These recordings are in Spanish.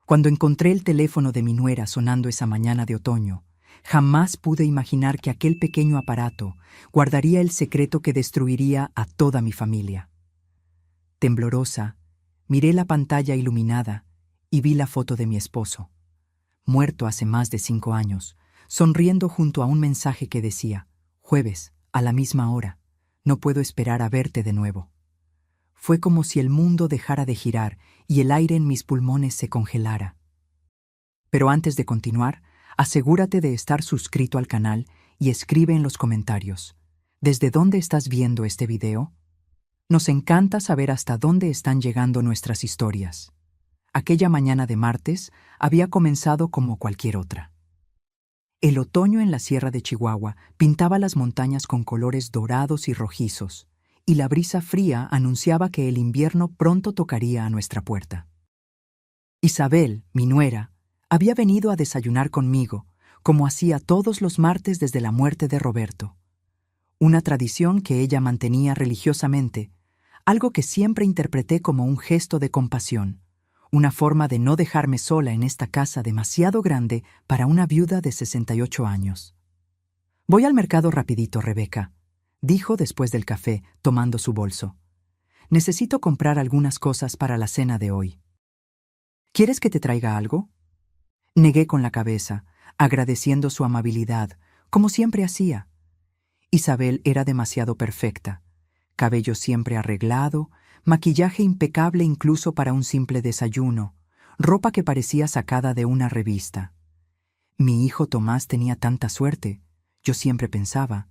Cuando encontré el teléfono de mi nuera sonando esa mañana de otoño, jamás pude imaginar que aquel pequeño aparato guardaría el secreto que destruiría a toda mi familia. Temblorosa, miré la pantalla iluminada y vi la foto de mi esposo, muerto hace más de 5 años, sonriendo junto a un mensaje que decía: «Jueves, a la misma hora, no puedo esperar a verte de nuevo». Fue como si el mundo dejara de girar y el aire en mis pulmones se congelara. Pero antes de continuar, asegúrate de estar suscrito al canal y escribe en los comentarios: ¿desde dónde estás viendo este video? Nos encanta saber hasta dónde están llegando nuestras historias. Aquella mañana de martes había comenzado como cualquier otra. El otoño en la sierra de Chihuahua pintaba las montañas con colores dorados y rojizos, y la brisa fría anunciaba que el invierno pronto tocaría a nuestra puerta. Isabel, mi nuera, había venido a desayunar conmigo, como hacía todos los martes desde la muerte de Roberto. Una tradición que ella mantenía religiosamente, algo que siempre interpreté como un gesto de compasión, una forma de no dejarme sola en esta casa demasiado grande para una viuda de 68 años. «Voy al mercado rapidito, Rebeca», dijo después del café, tomando su bolso. «Necesito comprar algunas cosas para la cena de hoy». «¿Quieres que te traiga algo?». Negué con la cabeza, agradeciendo su amabilidad, como siempre hacía. Isabel era demasiado perfecta. Cabello siempre arreglado, maquillaje impecable incluso para un simple desayuno, ropa que parecía sacada de una revista. Mi hijo Tomás tenía tanta suerte, yo siempre pensaba,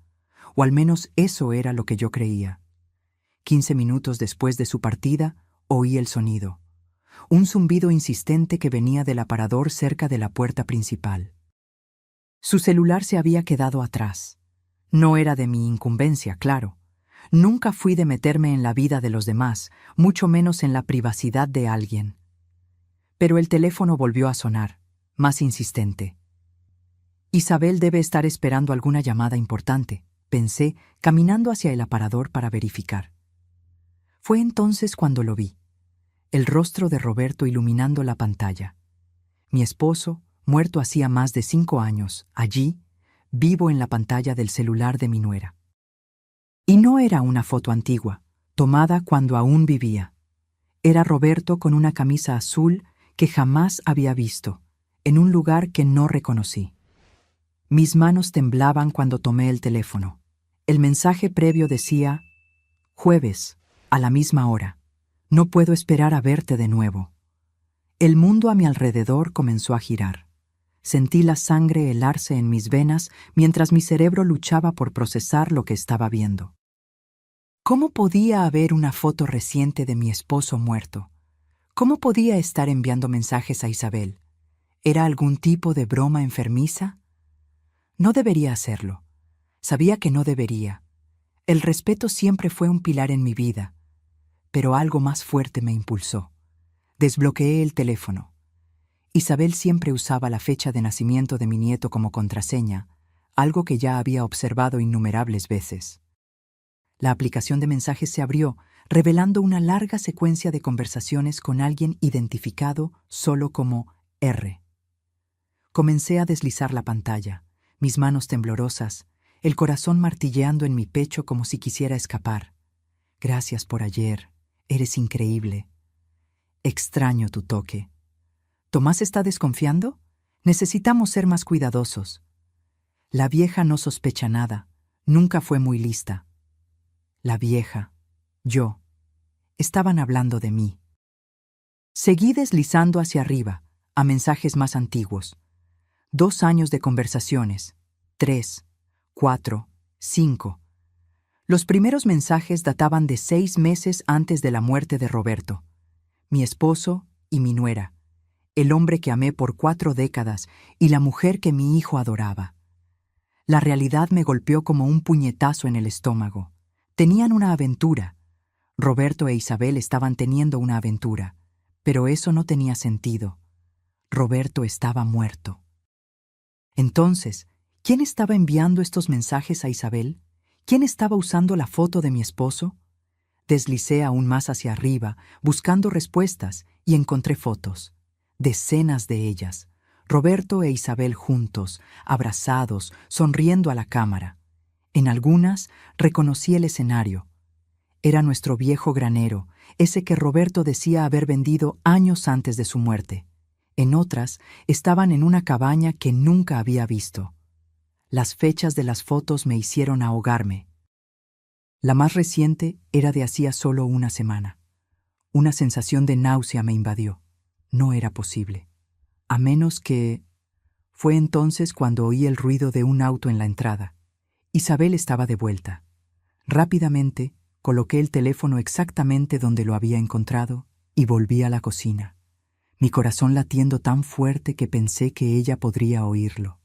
o al menos eso era lo que yo creía. 15 minutos después de su partida, oí el sonido. Un zumbido insistente que venía del aparador cerca de la puerta principal. Su celular se había quedado atrás. No era de mi incumbencia, claro. Nunca fui de meterme en la vida de los demás, mucho menos en la privacidad de alguien. Pero el teléfono volvió a sonar, más insistente. Isabel debe estar esperando alguna llamada importante, pensé, caminando hacia el aparador para verificar. Fue entonces cuando lo vi. El rostro de Roberto iluminando la pantalla. Mi esposo, muerto hacía más de 5 años, allí, vivo en la pantalla del celular de mi nuera. Y no era una foto antigua, tomada cuando aún vivía. Era Roberto con una camisa azul que jamás había visto, en un lugar que no reconocí. Mis manos temblaban cuando tomé el teléfono. El mensaje previo decía: «Jueves, a la misma hora. No puedo esperar a verte de nuevo». El mundo a mi alrededor comenzó a girar. Sentí la sangre helarse en mis venas mientras mi cerebro luchaba por procesar lo que estaba viendo. ¿Cómo podía haber una foto reciente de mi esposo muerto? ¿Cómo podía estar enviando mensajes a Isabel? ¿Era algún tipo de broma enfermiza? No debería hacerlo. Sabía que no debería. El respeto siempre fue un pilar en mi vida, pero algo más fuerte me impulsó. Desbloqueé el teléfono. Isabel siempre usaba la fecha de nacimiento de mi nieto como contraseña, algo que ya había observado innumerables veces. La aplicación de mensajes se abrió, revelando una larga secuencia de conversaciones con alguien identificado solo como R. Comencé a deslizar la pantalla, mis manos temblorosas, el corazón martilleando en mi pecho como si quisiera escapar. «Gracias por ayer, eres increíble. Extraño tu toque. ¿Tomás está desconfiando? Necesitamos ser más cuidadosos». La vieja no sospecha nada, nunca fue muy lista. La vieja, yo, estaban hablando de mí. Seguí deslizando hacia arriba, a mensajes más antiguos. 2 años de conversaciones, 3, 4, 5. Los primeros mensajes databan de 6 meses antes de la muerte de Roberto. Mi esposo y mi nuera, el hombre que amé por 4 décadas y la mujer que mi hijo adoraba. La realidad me golpeó como un puñetazo en el estómago. Tenían una aventura. Roberto e Isabel estaban teniendo una aventura, pero eso no tenía sentido. Roberto estaba muerto. Entonces, ¿quién estaba enviando estos mensajes a Isabel? ¿Quién estaba usando la foto de mi esposo? Deslicé aún más hacia arriba, buscando respuestas, y encontré fotos. decenas de ellas, Roberto e Isabel juntos, abrazados, sonriendo a la cámara. En algunas reconocí el escenario. Era nuestro viejo granero, ese que Roberto decía haber vendido años antes de su muerte. En otras estaban en una cabaña que nunca había visto. Las fechas de las fotos me hicieron ahogarme. La más reciente era de hacía solo una semana. Una sensación de náusea me invadió. No era posible. A menos que... Fue entonces cuando oí el ruido de un auto en la entrada. Isabel estaba de vuelta. Rápidamente coloqué el teléfono exactamente donde lo había encontrado y volví a la cocina, mi corazón latiendo tan fuerte que pensé que ella podría oírlo.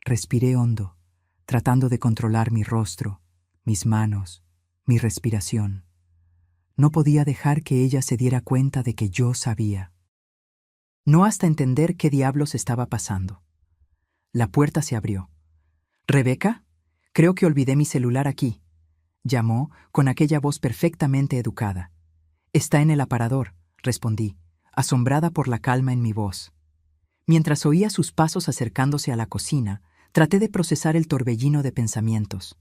Respiré hondo, tratando de controlar mi rostro, mis manos, mi respiración. No podía dejar que ella se diera cuenta de que yo sabía. No hasta entender qué diablos estaba pasando. La puerta se abrió. «¿Rebeca? Creo que olvidé mi celular aquí», llamó con aquella voz perfectamente educada. «Está en el aparador», respondí, asombrada por la calma en mi voz. Mientras oía sus pasos acercándose a la cocina, traté de procesar el torbellino de pensamientos.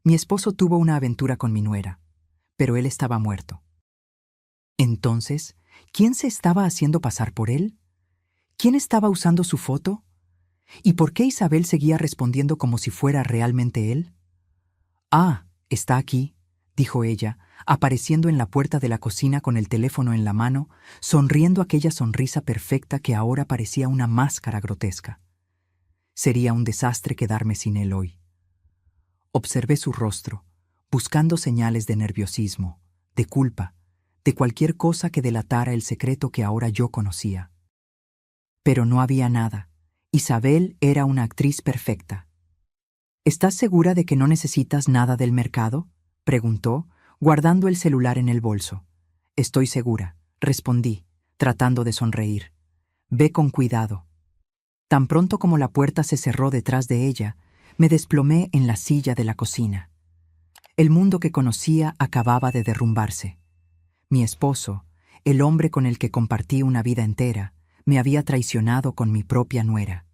Mi esposo tuvo una aventura con mi nuera, pero él estaba muerto. Entonces, ¿quién se estaba haciendo pasar por él? ¿Quién estaba usando su foto? ¿Y por qué Isabel seguía respondiendo como si fuera realmente él? «Ah, está aquí», dijo ella, apareciendo en la puerta de la cocina con el teléfono en la mano, sonriendo aquella sonrisa perfecta que ahora parecía una máscara grotesca. Sería un desastre quedarme sin él hoy. Observé su rostro, buscando señales de nerviosismo, de culpa, de cualquier cosa que delatara el secreto que ahora yo conocía. Pero no había nada. Isabel era una actriz perfecta. «¿Estás segura de que no necesitas nada del mercado?», preguntó, guardando el celular en el bolso. «Estoy segura», respondí, tratando de sonreír. «Ve con cuidado». Tan pronto como la puerta se cerró detrás de ella, me desplomé en la silla de la cocina. El mundo que conocía acababa de derrumbarse. Mi esposo, el hombre con el que compartí una vida entera, me había traicionado con mi propia nuera.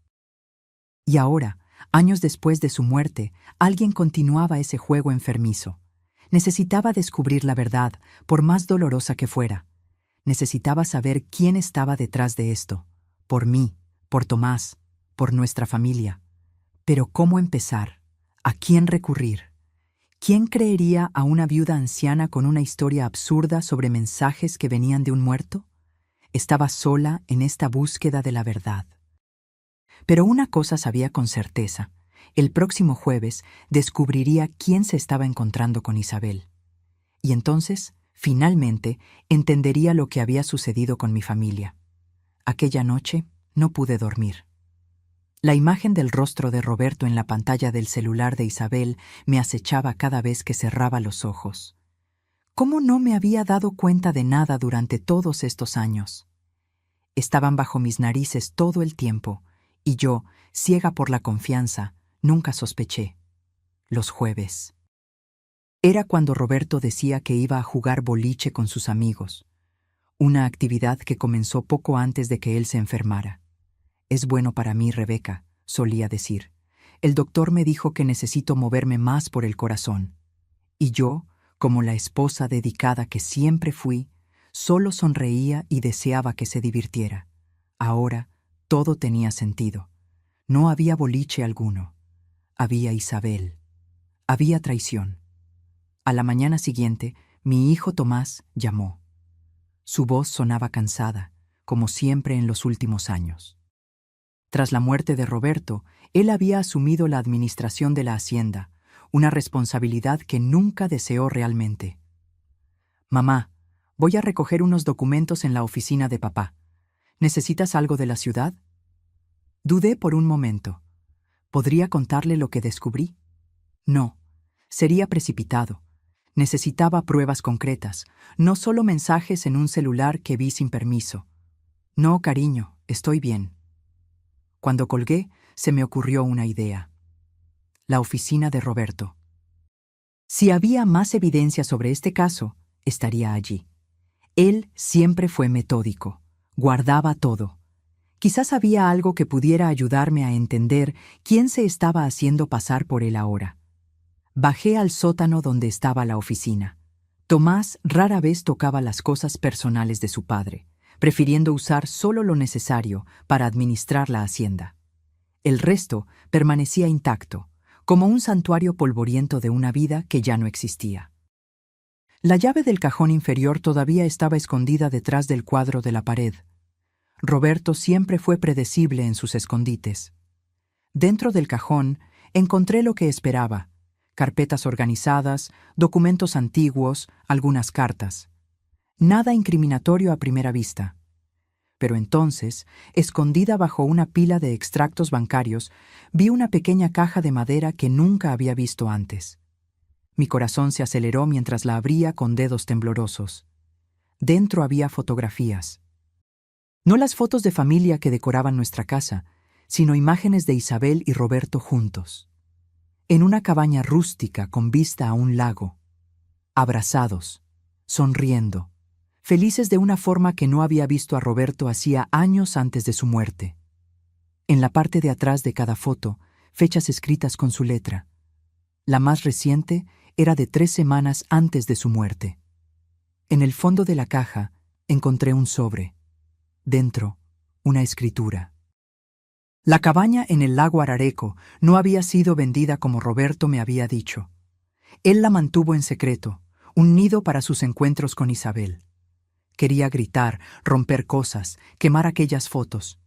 Y ahora, años después de su muerte, alguien continuaba ese juego enfermizo. Necesitaba descubrir la verdad, por más dolorosa que fuera. Necesitaba saber quién estaba detrás de esto. Por mí, por Tomás, por nuestra familia. Pero ¿cómo empezar? ¿A quién recurrir? ¿Quién creería a una viuda anciana con una historia absurda sobre mensajes que venían de un muerto? Estaba sola en esta búsqueda de la verdad. Pero una cosa sabía con certeza: el próximo jueves descubriría quién se estaba encontrando con Isabel. Y entonces, finalmente, entendería lo que había sucedido con mi familia. Aquella noche no pude dormir. La imagen del rostro de Roberto en la pantalla del celular de Isabel me acechaba cada vez que cerraba los ojos. ¿Cómo no me había dado cuenta de nada durante todos estos años? Estaban bajo mis narices todo el tiempo, y yo, ciega por la confianza, nunca sospeché. Los jueves. Era cuando Roberto decía que iba a jugar boliche con sus amigos, una actividad que comenzó poco antes de que él se enfermara. «Es bueno para mí, Rebeca», solía decir. «El doctor me dijo que necesito moverme más por el corazón». Y yo, como la esposa dedicada que siempre fui, solo sonreía y deseaba que se divirtiera. Ahora todo tenía sentido. No había boliche alguno. Había Isabel. Había traición. A la mañana siguiente, mi hijo Tomás llamó. Su voz sonaba cansada, como siempre en los últimos años. Tras la muerte de Roberto, él había asumido la administración de la hacienda, una responsabilidad que nunca deseó realmente. «Mamá, voy a recoger unos documentos en la oficina de papá. ¿Necesitas algo de la ciudad?». Dudé por un momento. ¿Podría contarle lo que descubrí? No, sería precipitado. Necesitaba pruebas concretas, no solo mensajes en un celular que vi sin permiso. «No, cariño, estoy bien». Cuando colgué, se me ocurrió una idea. La oficina de Roberto. Si había más evidencia sobre este caso, estaría allí. Él siempre fue metódico, Guardaba todo. Quizás había algo que pudiera ayudarme a entender quién se estaba haciendo pasar por él ahora. Bajé al sótano donde estaba la oficina. Tomás rara vez tocaba las cosas personales de su padre, prefiriendo usar solo lo necesario para administrar la hacienda. El resto permanecía intacto, como un santuario polvoriento de una vida que ya no existía. La llave del cajón inferior todavía estaba escondida detrás del cuadro de la pared. Roberto siempre fue predecible en sus escondites. Dentro del cajón encontré lo que esperaba: carpetas organizadas, documentos antiguos, algunas cartas. Nada incriminatorio a primera vista. Pero entonces, escondida bajo una pila de extractos bancarios, vi una pequeña caja de madera que nunca había visto antes. Mi corazón se aceleró mientras la abría con dedos temblorosos. Dentro había fotografías. No las fotos de familia que decoraban nuestra casa, sino imágenes de Isabel y Roberto juntos. En una cabaña rústica con vista a un lago. Abrazados, sonriendo, felices de una forma que no había visto a Roberto hacía años antes de su muerte. En la parte de atrás de cada foto, fechas escritas con su letra. La más reciente era de 3 semanas antes de su muerte. En el fondo de la caja encontré un sobre. Dentro, una escritura. La cabaña en el lago Arareco no había sido vendida como Roberto me había dicho. Él la mantuvo en secreto, un nido para sus encuentros con Isabel. Quería gritar, romper cosas, quemar aquellas fotos.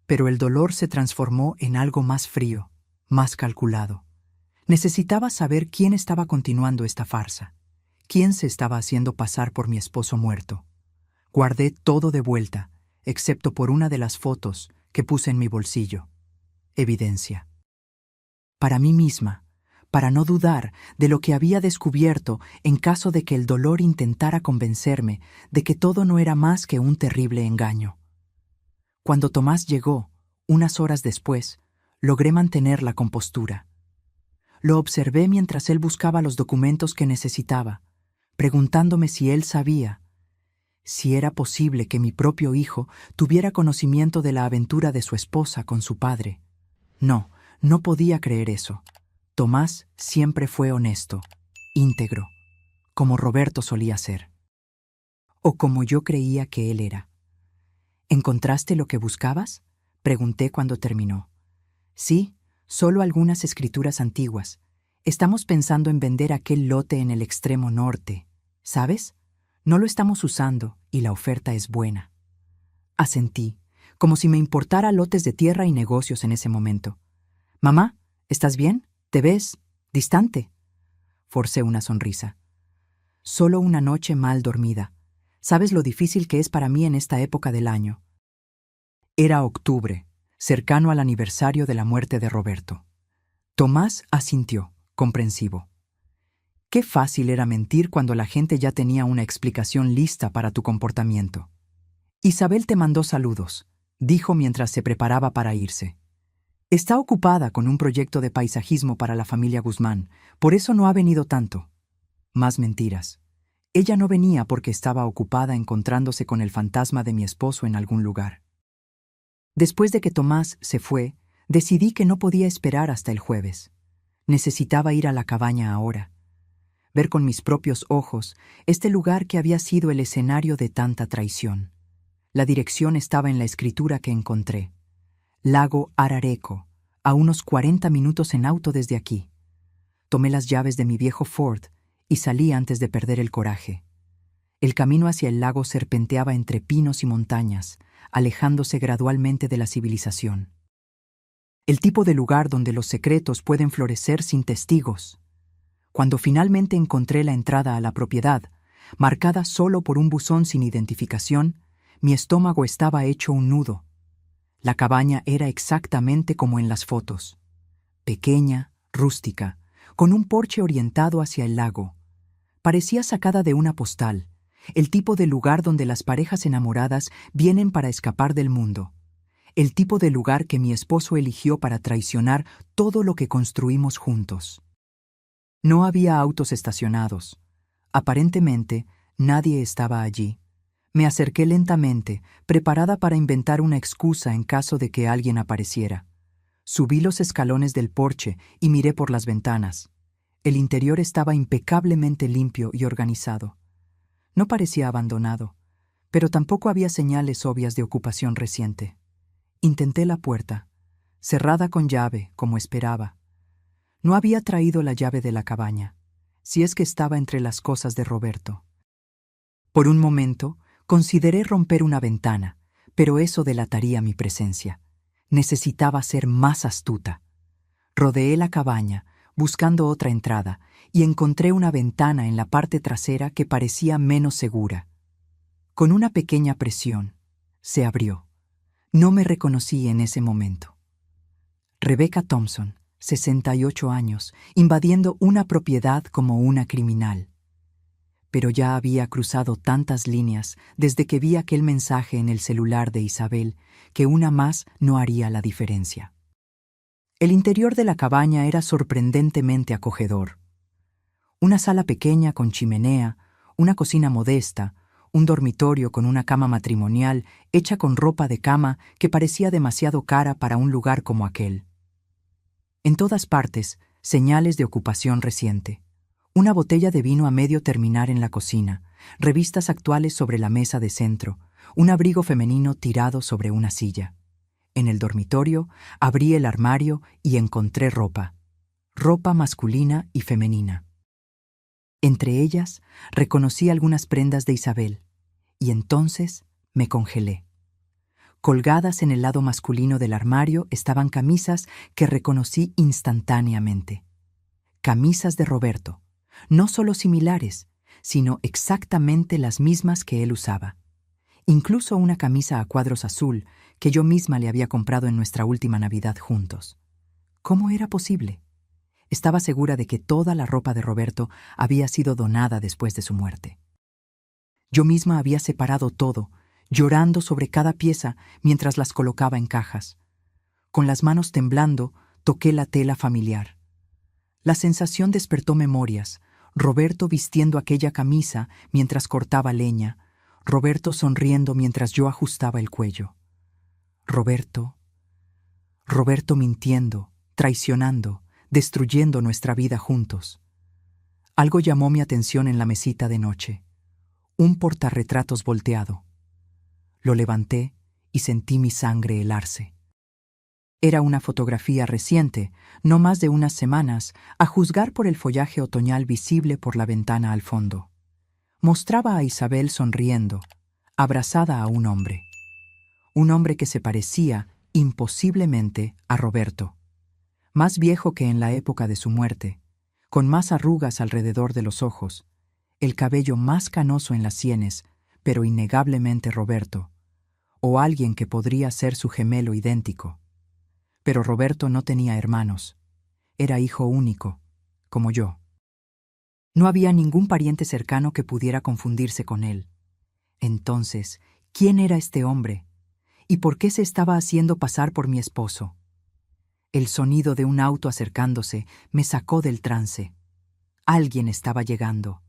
Pero el dolor se transformó en algo más frío, más calculado. Necesitaba saber quién estaba continuando esta farsa, quién se estaba haciendo pasar por mi esposo muerto. Guardé todo de vuelta, excepto por una de las fotos que puse en mi bolsillo. Evidencia. Para mí misma, para no dudar de lo que había descubierto en caso de que el dolor intentara convencerme de que todo no era más que un terrible engaño. Cuando Tomás llegó, unas horas después, logré mantener la compostura. Lo observé mientras él buscaba los documentos que necesitaba, preguntándome si él sabía, si era posible que mi propio hijo tuviera conocimiento de la aventura de su esposa con su padre. No, no podía creer eso. Tomás siempre fue honesto, íntegro, como Roberto solía ser. O como yo creía que él era. ¿Encontraste lo que buscabas?, pregunté cuando terminó. Sí, solo algunas escrituras antiguas. Estamos pensando en vender aquel lote en el extremo norte. ¿Sabes? No lo estamos usando y la oferta es buena. Asentí, como si me importara lotes de tierra y negocios en ese momento. Mamá, ¿estás bien? ¿Te ves distante? Forcé una sonrisa. Solo una noche mal dormida. ¿Sabes lo difícil que es para mí en esta época del año? Era octubre, cercano al aniversario de la muerte de Roberto. Tomás asintió, comprensivo. Qué fácil era mentir cuando la gente ya tenía una explicación lista para tu comportamiento. Isabel te mandó saludos, dijo mientras se preparaba para irse. Está ocupada con un proyecto de paisajismo para la familia Guzmán, por eso no ha venido tanto. Más mentiras. Ella no venía porque estaba ocupada encontrándose con el fantasma de mi esposo en algún lugar. Después de que Tomás se fue, decidí que no podía esperar hasta el jueves. Necesitaba ir a la cabaña ahora. Ver con mis propios ojos este lugar que había sido el escenario de tanta traición. La dirección estaba en la escritura que encontré. Lago Arareco, a unos 40 minutos en auto desde aquí. Tomé las llaves de mi viejo Ford y salí antes de perder el coraje. El camino hacia el lago serpenteaba entre pinos y montañas, alejándose gradualmente de la civilización. El tipo de lugar donde los secretos pueden florecer sin testigos. Cuando finalmente encontré la entrada a la propiedad, marcada solo por un buzón sin identificación, mi estómago estaba hecho un nudo. La cabaña era exactamente como en las fotos. Pequeña, rústica, con un porche orientado hacia el lago. Parecía sacada de una postal, el tipo de lugar donde las parejas enamoradas vienen para escapar del mundo. El tipo de lugar que mi esposo eligió para traicionar todo lo que construimos juntos. No había autos estacionados. Aparentemente, nadie estaba allí. Me acerqué lentamente, preparada para inventar una excusa en caso de que alguien apareciera. Subí los escalones del porche y miré por las ventanas. El interior estaba impecablemente limpio y organizado. No parecía abandonado, pero tampoco había señales obvias de ocupación reciente. Intenté la puerta, cerrada con llave, como esperaba. No había traído la llave de la cabaña, si es que estaba entre las cosas de Roberto. Por un momento, consideré romper una ventana, pero eso delataría mi presencia. Necesitaba ser más astuta. Rodeé la cabaña, buscando otra entrada, y encontré una ventana en la parte trasera que parecía menos segura. Con una pequeña presión, se abrió. No me reconocí en ese momento. Rebecca Thompson, 68 años, invadiendo una propiedad como una criminal. Pero ya había cruzado tantas líneas desde que vi aquel mensaje en el celular de Isabel que una más no haría la diferencia. El interior de la cabaña era sorprendentemente acogedor. Una sala pequeña con chimenea, una cocina modesta, un dormitorio con una cama matrimonial hecha con ropa de cama que parecía demasiado cara para un lugar como aquel. En todas partes, señales de ocupación reciente. Una botella de vino a medio terminar en la cocina, revistas actuales sobre la mesa de centro, un abrigo femenino tirado sobre una silla. En el dormitorio, abrí el armario y encontré ropa masculina y femenina. Entre ellas, reconocí algunas prendas de Isabel, y entonces me congelé. Colgadas en el lado masculino del armario estaban camisas que reconocí instantáneamente. Camisas de Roberto, no solo similares, sino exactamente las mismas que él usaba. Incluso una camisa a cuadros azul que yo misma le había comprado en nuestra última Navidad juntos. ¿Cómo era posible? Estaba segura de que toda la ropa de Roberto había sido donada después de su muerte. Yo misma había separado todo, llorando sobre cada pieza mientras las colocaba en cajas. Con las manos temblando, toqué la tela familiar. La sensación despertó memorias. Roberto vistiendo aquella camisa mientras cortaba leña, Roberto sonriendo mientras yo ajustaba el cuello. Roberto mintiendo, traicionando, destruyendo nuestra vida juntos. Algo llamó mi atención en la mesita de noche. Un portarretratos volteado. Lo levanté y sentí mi sangre helarse. Era una fotografía reciente, no más de unas semanas, a juzgar por el follaje otoñal visible por la ventana al fondo. Mostraba a Isabel sonriendo, abrazada a un hombre que se parecía imposiblemente a Roberto, más viejo que en la época de su muerte, con más arrugas alrededor de los ojos, el cabello más canoso en las sienes, pero innegablemente Roberto, o alguien que podría ser su gemelo idéntico. Pero Roberto no tenía hermanos. Era hijo único, como yo. No había ningún pariente cercano que pudiera confundirse con él. Entonces, ¿quién era este hombre? ¿Y por qué se estaba haciendo pasar por mi esposo? El sonido de un auto acercándose me sacó del trance. Alguien estaba llegando.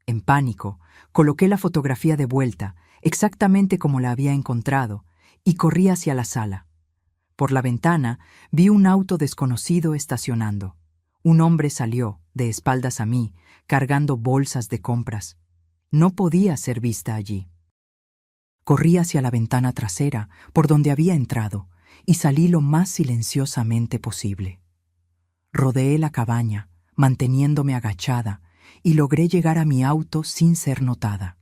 En pánico, coloqué la fotografía de vuelta, exactamente como la había encontrado, y corrí hacia la sala. Por la ventana vi un auto desconocido estacionando. Un hombre salió, de espaldas a mí, cargando bolsas de compras. No podía ser vista allí. Corrí hacia la ventana trasera, por donde había entrado, y salí lo más silenciosamente posible. Rodeé la cabaña, manteniéndome agachada, y logré llegar a mi auto sin ser notada.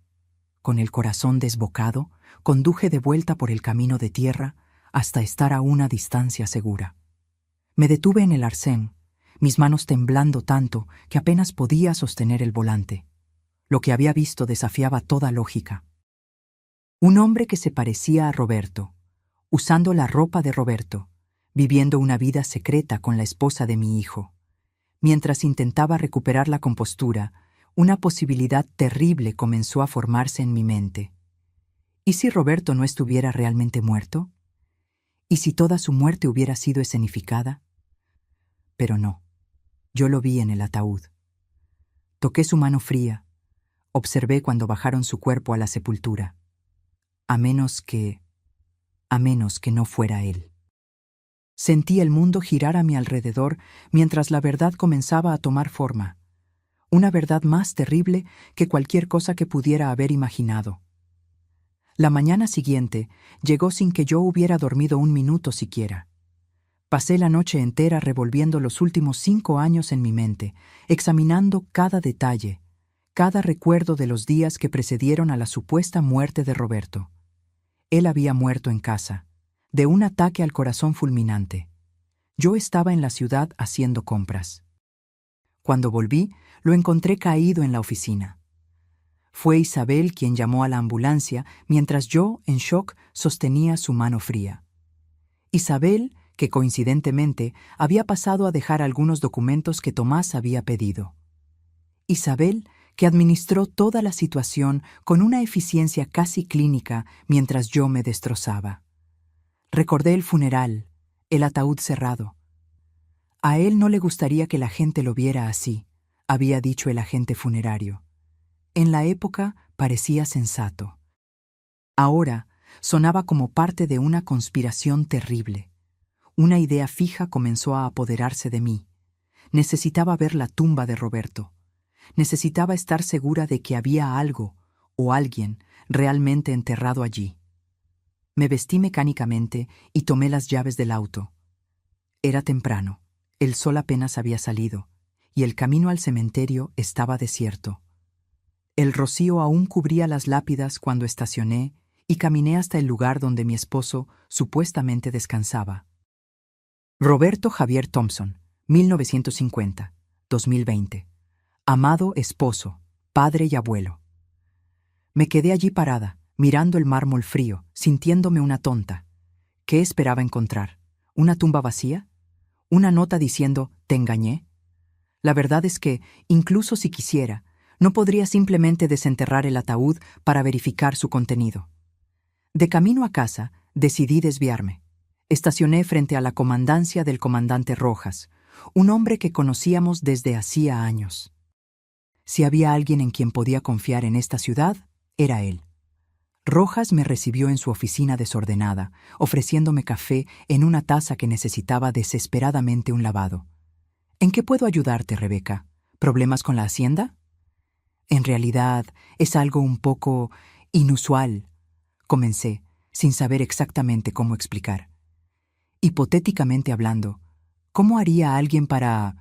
Con el corazón desbocado, conduje de vuelta por el camino de tierra hasta estar a una distancia segura. Me detuve en el arcén, mis manos temblando tanto que apenas podía sostener el volante. Lo que había visto desafiaba toda lógica. Un hombre que se parecía a Roberto, usando la ropa de Roberto, viviendo una vida secreta con la esposa de mi hijo. Mientras intentaba recuperar la compostura, una posibilidad terrible comenzó a formarse en mi mente. ¿Y si Roberto no estuviera realmente muerto? ¿Y si toda su muerte hubiera sido escenificada? Pero no, yo lo vi en el ataúd. Toqué su mano fría, observé cuando bajaron su cuerpo a la sepultura. a menos que no fuera él. Sentí el mundo girar a mi alrededor mientras la verdad comenzaba a tomar forma, una verdad más terrible que cualquier cosa que pudiera haber imaginado. La mañana siguiente llegó sin que yo hubiera dormido un minuto siquiera. Pasé la noche entera revolviendo los últimos 5 años en mi mente, examinando cada detalle, cada recuerdo de los días que precedieron a la supuesta muerte de Roberto. Él había muerto en casa, de un ataque al corazón fulminante. Yo estaba en la ciudad haciendo compras. Cuando volví, lo encontré caído en la oficina. Fue Isabel quien llamó a la ambulancia mientras yo, en shock, sostenía su mano fría. Isabel, que coincidentemente había pasado a dejar algunos documentos que Tomás había pedido. Isabel, que administró toda la situación con una eficiencia casi clínica mientras yo me destrozaba. Recordé el funeral, el ataúd cerrado. A él no le gustaría que la gente lo viera así, había dicho el agente funerario. En la época parecía sensato. Ahora sonaba como parte de una conspiración terrible. Una idea fija comenzó a apoderarse de mí. Necesitaba ver la tumba de Roberto. Necesitaba estar segura de que había algo o alguien realmente enterrado allí. Me vestí mecánicamente y tomé las llaves del auto. Era temprano, el sol apenas había salido, y el camino al cementerio estaba desierto. El rocío aún cubría las lápidas cuando estacioné y caminé hasta el lugar donde mi esposo supuestamente descansaba. Roberto Javier Thompson, 1950, 2020. Amado esposo, padre y abuelo. Me quedé allí parada, mirando el mármol frío, sintiéndome una tonta. ¿Qué esperaba encontrar? ¿Una tumba vacía? ¿Una nota diciendo, te engañé? La verdad es que, incluso si quisiera, no podría simplemente desenterrar el ataúd para verificar su contenido. De camino a casa, decidí desviarme. Estacioné frente a la comandancia del comandante Rojas, un hombre que conocíamos desde hacía años. Si había alguien en quien podía confiar en esta ciudad, era él. Rojas me recibió en su oficina desordenada, ofreciéndome café en una taza que necesitaba desesperadamente un lavado. ¿En qué puedo ayudarte, Rebeca? ¿Problemas con la hacienda? En realidad, es algo un poco inusual, comencé, sin saber exactamente cómo explicar. Hipotéticamente hablando, ¿cómo haría alguien para,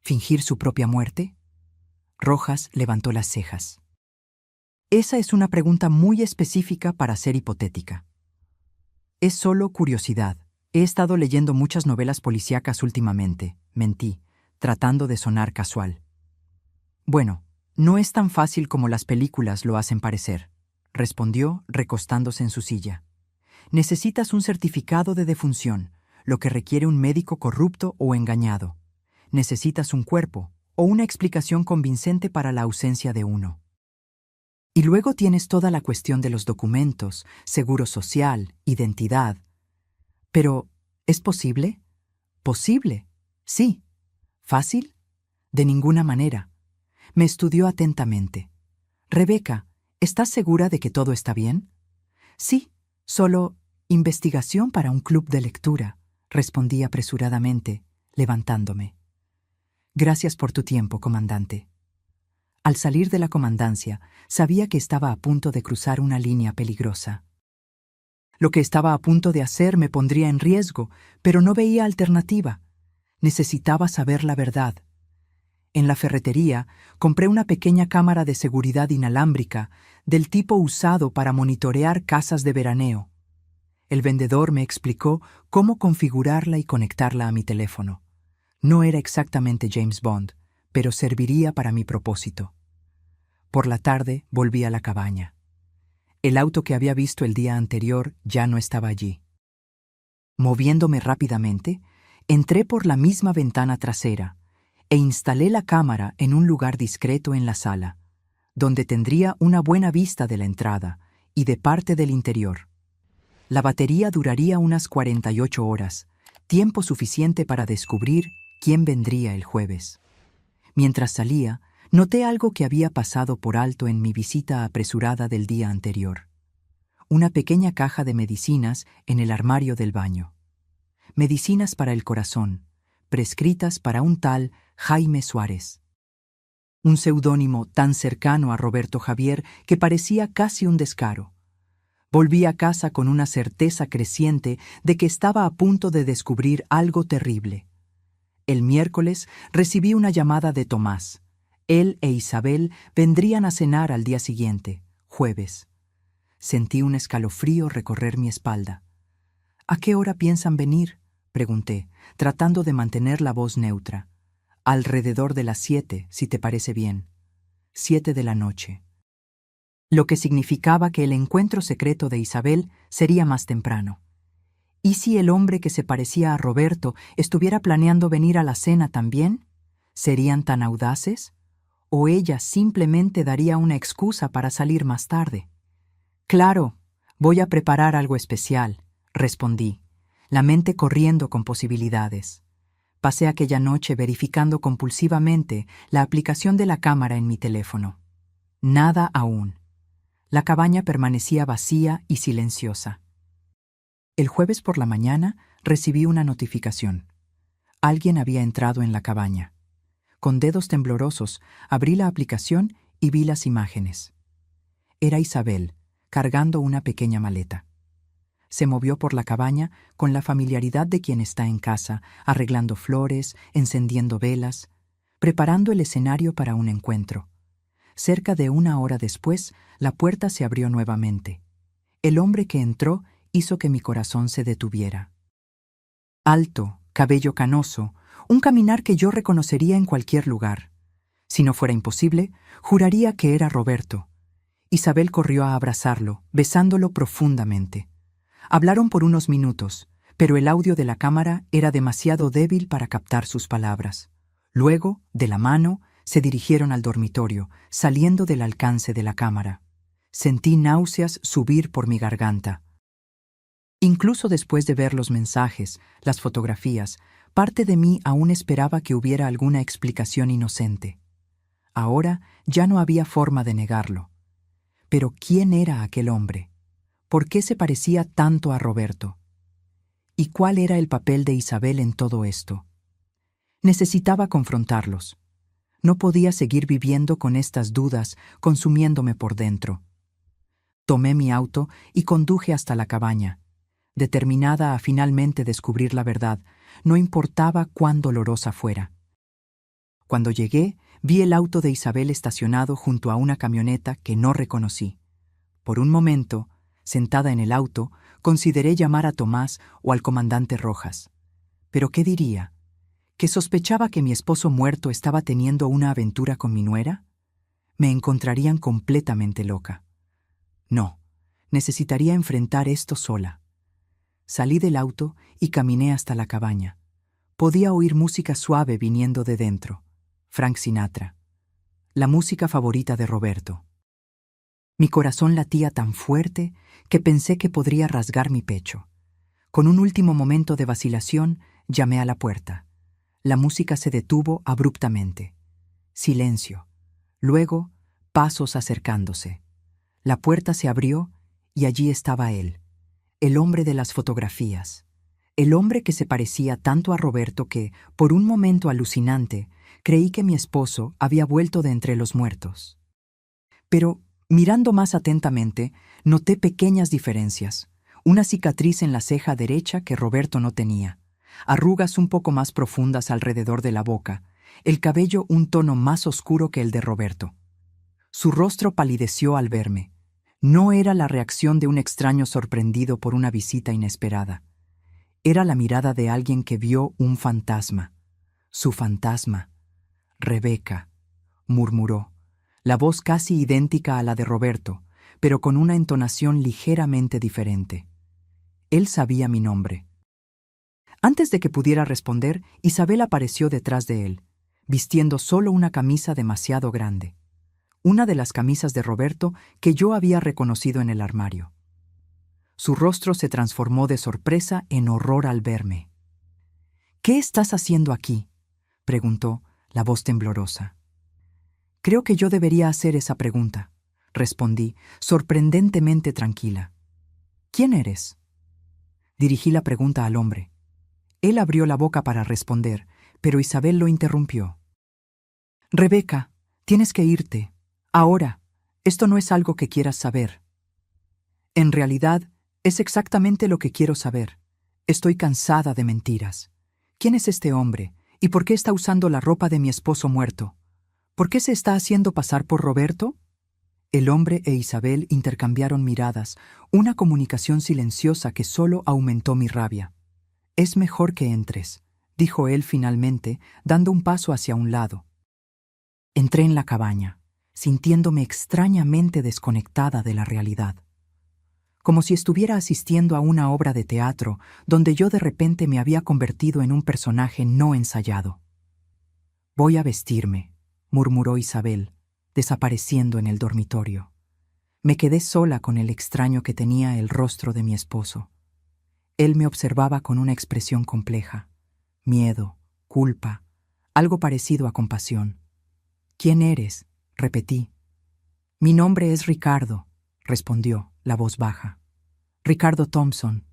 fingir su propia muerte? Rojas levantó las cejas. Esa es una pregunta muy específica para ser hipotética. Es solo curiosidad. He estado leyendo muchas novelas policíacas últimamente, mentí, tratando de sonar casual. Bueno, no es tan fácil como las películas lo hacen parecer, respondió recostándose en su silla. Necesitas un certificado de defunción, lo que requiere un médico corrupto o engañado. Necesitas un cuerpo o una explicación convincente para la ausencia de uno. Y luego tienes toda la cuestión de los documentos, seguro social, identidad. Pero, ¿es posible? ¿Posible? Sí. ¿Fácil? De ninguna manera. Me estudió atentamente. Rebeca, ¿estás segura de que todo está bien? Sí, solo investigación para un club de lectura, respondí apresuradamente, levantándome. Gracias por tu tiempo, comandante. Al salir de la comandancia, sabía que estaba a punto de cruzar una línea peligrosa. Lo que estaba a punto de hacer me pondría en riesgo, pero no veía alternativa. Necesitaba saber la verdad. En la ferretería, compré una pequeña cámara de seguridad inalámbrica del tipo usado para monitorear casas de veraneo. El vendedor me explicó cómo configurarla y conectarla a mi teléfono. No era exactamente James Bond, pero serviría para mi propósito. Por la tarde volví a la cabaña. El auto que había visto el día anterior ya no estaba allí. Moviéndome rápidamente, entré por la misma ventana trasera e instalé la cámara en un lugar discreto en la sala, donde tendría una buena vista de la entrada y de parte del interior. La batería duraría unas 48 horas, tiempo suficiente para descubrir quién vendría el jueves. Mientras salía, noté algo que había pasado por alto en mi visita apresurada del día anterior. una pequeña caja de medicinas en el armario del baño. Medicinas para el corazón, prescritas para un tal Jaime Suárez. Un seudónimo tan cercano a Roberto Javier que parecía casi un descaro. Volví a casa con una certeza creciente de que estaba a punto de descubrir algo terrible. El miércoles recibí una llamada de Tomás. Él e Isabel vendrían a cenar al día siguiente, jueves. Sentí un escalofrío recorrer mi espalda. ¿A qué hora piensan venir?, pregunté, tratando de mantener la voz neutra. Alrededor de las 7, si te parece bien. 7 de la noche. Lo que significaba que el encuentro secreto de Isabel sería más temprano. ¿Y si el hombre que se parecía a Roberto estuviera planeando venir a la cena también? ¿Serían tan audaces? ¿O ella simplemente daría una excusa para salir más tarde? Claro, voy a preparar algo especial, respondí, la mente corriendo con posibilidades. Pasé aquella noche verificando compulsivamente la aplicación de la cámara en mi teléfono. Nada aún. La cabaña permanecía vacía y silenciosa. El jueves por la mañana recibí una notificación. Alguien había entrado en la cabaña. Con dedos temblorosos abrí la aplicación y vi las imágenes. Era Isabel, cargando una pequeña maleta. Se movió por la cabaña con la familiaridad de quien está en casa, arreglando flores, encendiendo velas, preparando el escenario para un encuentro. Cerca de 1 hora después, la puerta se abrió nuevamente. El hombre que entró hizo que mi corazón se detuviera. Alto, cabello canoso, un caminar que yo reconocería en cualquier lugar. Si no fuera imposible, juraría que era Roberto. Isabel corrió a abrazarlo, besándolo profundamente. Hablaron por unos minutos, pero el audio de la cámara era demasiado débil para captar sus palabras. Luego, de la mano, se dirigieron al dormitorio, saliendo del alcance de la cámara. Sentí náuseas subir por mi garganta. Incluso después de ver los mensajes, las fotografías, parte de mí aún esperaba que hubiera alguna explicación inocente. Ahora ya no había forma de negarlo. Pero ¿quién era aquel hombre? ¿Por qué se parecía tanto a Roberto? ¿Y cuál era el papel de Isabel en todo esto? Necesitaba confrontarlos. No podía seguir viviendo con estas dudas, consumiéndome por dentro. Tomé mi auto y conduje hasta la cabaña. Determinada a finalmente descubrir la verdad, no importaba cuán dolorosa fuera. Cuando llegué, vi el auto de Isabel estacionado junto a una camioneta que no reconocí. Por un momento, sentada en el auto, consideré llamar a Tomás o al comandante Rojas. ¿Pero qué diría? ¿Que sospechaba que mi esposo muerto estaba teniendo una aventura con mi nuera? Me encontrarían completamente loca. No, necesitaría enfrentar esto sola. Salí del auto y caminé hasta la cabaña. Podía oír música suave viniendo de dentro. Frank Sinatra. La música favorita de Roberto. Mi corazón latía tan fuerte que pensé que podría rasgar mi pecho. Con un último momento de vacilación, llamé a la puerta. La música se detuvo abruptamente. Silencio. Luego, pasos acercándose. La puerta se abrió y allí estaba él, el hombre de las fotografías. El hombre que se parecía tanto a Roberto que, por un momento alucinante, creí que mi esposo había vuelto de entre los muertos. Pero, mirando más atentamente, noté pequeñas diferencias. Una cicatriz en la ceja derecha que Roberto no tenía, arrugas un poco más profundas alrededor de la boca, el cabello un tono más oscuro que el de Roberto. Su rostro palideció al verme. No era la reacción de un extraño sorprendido por una visita inesperada. Era la mirada de alguien que vio un fantasma. Su fantasma. Rebeca, murmuró, la voz casi idéntica a la de Roberto, pero con una entonación ligeramente diferente. Él sabía mi nombre. Antes de que pudiera responder, Isabel apareció detrás de él, vistiendo solo una camisa demasiado grande. Una de las camisas de Roberto que yo había reconocido en el armario. Su rostro se transformó de sorpresa en horror al verme. «¿Qué estás haciendo aquí?», preguntó, la voz temblorosa. «Creo que yo debería hacer esa pregunta», respondí, sorprendentemente tranquila. ¿Quién eres? Dirigí la pregunta al hombre. Él abrió la boca para responder, pero Isabel lo interrumpió. Rebeca, tienes que irte. Ahora, esto no es algo que quieras saber. En realidad, es exactamente lo que quiero saber. Estoy cansada de mentiras. ¿Quién es este hombre? ¿Y por qué está usando la ropa de mi esposo muerto? ¿Por qué se está haciendo pasar por Roberto? El hombre e Isabel intercambiaron miradas, una comunicación silenciosa que solo aumentó mi rabia. Es mejor que entres, dijo él finalmente, dando un paso hacia un lado. Entré en la cabaña, sintiéndome extrañamente desconectada de la realidad. Como si estuviera asistiendo a una obra de teatro donde yo de repente me había convertido en un personaje no ensayado. Voy a vestirme, murmuró Isabel, desapareciendo en el dormitorio. Me quedé sola con el extraño que tenía el rostro de mi esposo. Él me observaba con una expresión compleja: miedo, culpa, algo parecido a compasión. ¿Quién eres?, repetí. Mi nombre es Ricardo, respondió, la voz baja. Ricardo Thompson.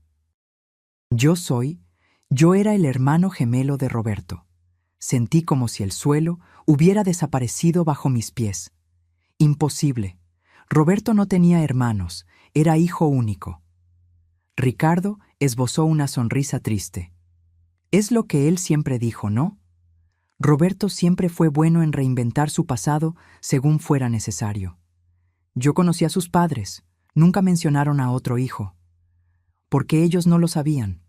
Yo era el hermano gemelo de Roberto. Sentí como si el suelo hubiera desaparecido bajo mis pies. Imposible. Roberto no tenía hermanos, era hijo único. Ricardo esbozó una sonrisa triste. Es lo que él siempre dijo, ¿no? Roberto siempre fue bueno en reinventar su pasado según fuera necesario. Yo conocí a sus padres, nunca mencionaron a otro hijo. ¿Por qué ellos no lo sabían?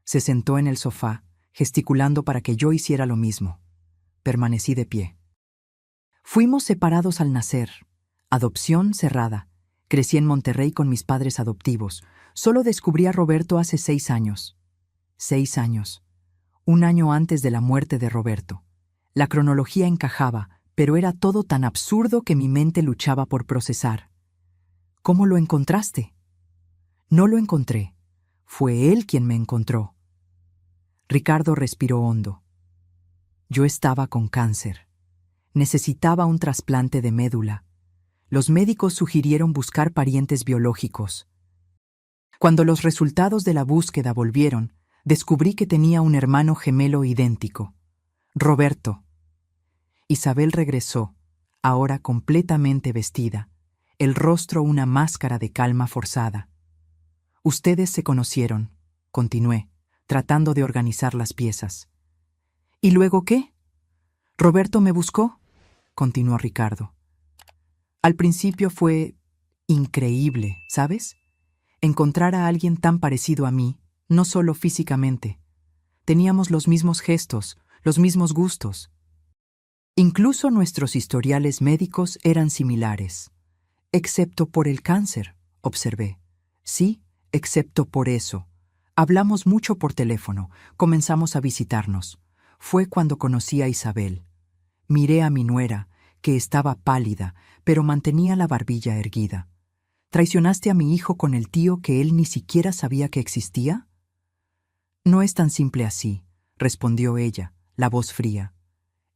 Se sentó en el sofá, gesticulando para que yo hiciera lo mismo. Permanecí de pie. Fuimos separados al nacer. Adopción cerrada. Crecí en Monterrey con mis padres adoptivos. Solo descubrí a Roberto hace 6 años. 6 años. Un año antes de la muerte de Roberto. La cronología encajaba, pero era todo tan absurdo que mi mente luchaba por procesar. ¿Cómo lo encontraste? No lo encontré. Fue él quien me encontró. Ricardo respiró hondo. Yo estaba con cáncer. Necesitaba un trasplante de médula. Los médicos sugirieron buscar parientes biológicos. Cuando los resultados de la búsqueda volvieron, descubrí que tenía un hermano gemelo idéntico, Roberto. Isabel regresó, ahora completamente vestida, el rostro una máscara de calma forzada. Ustedes se conocieron, continué, tratando de organizar las piezas. ¿Y luego qué? ¿Roberto me buscó?, continuó Ricardo. Al principio fue increíble, ¿sabes? Encontrar a alguien tan parecido a mí, no solo físicamente. Teníamos los mismos gestos, los mismos gustos. Incluso nuestros historiales médicos eran similares. Excepto por el cáncer, observé. Sí, excepto por eso. Hablamos mucho por teléfono, comenzamos a visitarnos. Fue cuando conocí a Isabel. Miré a mi nuera, que estaba pálida, pero mantenía la barbilla erguida. ¿Traicionaste a mi hijo con el tío que él ni siquiera sabía que existía? No es tan simple así, respondió ella, la voz fría.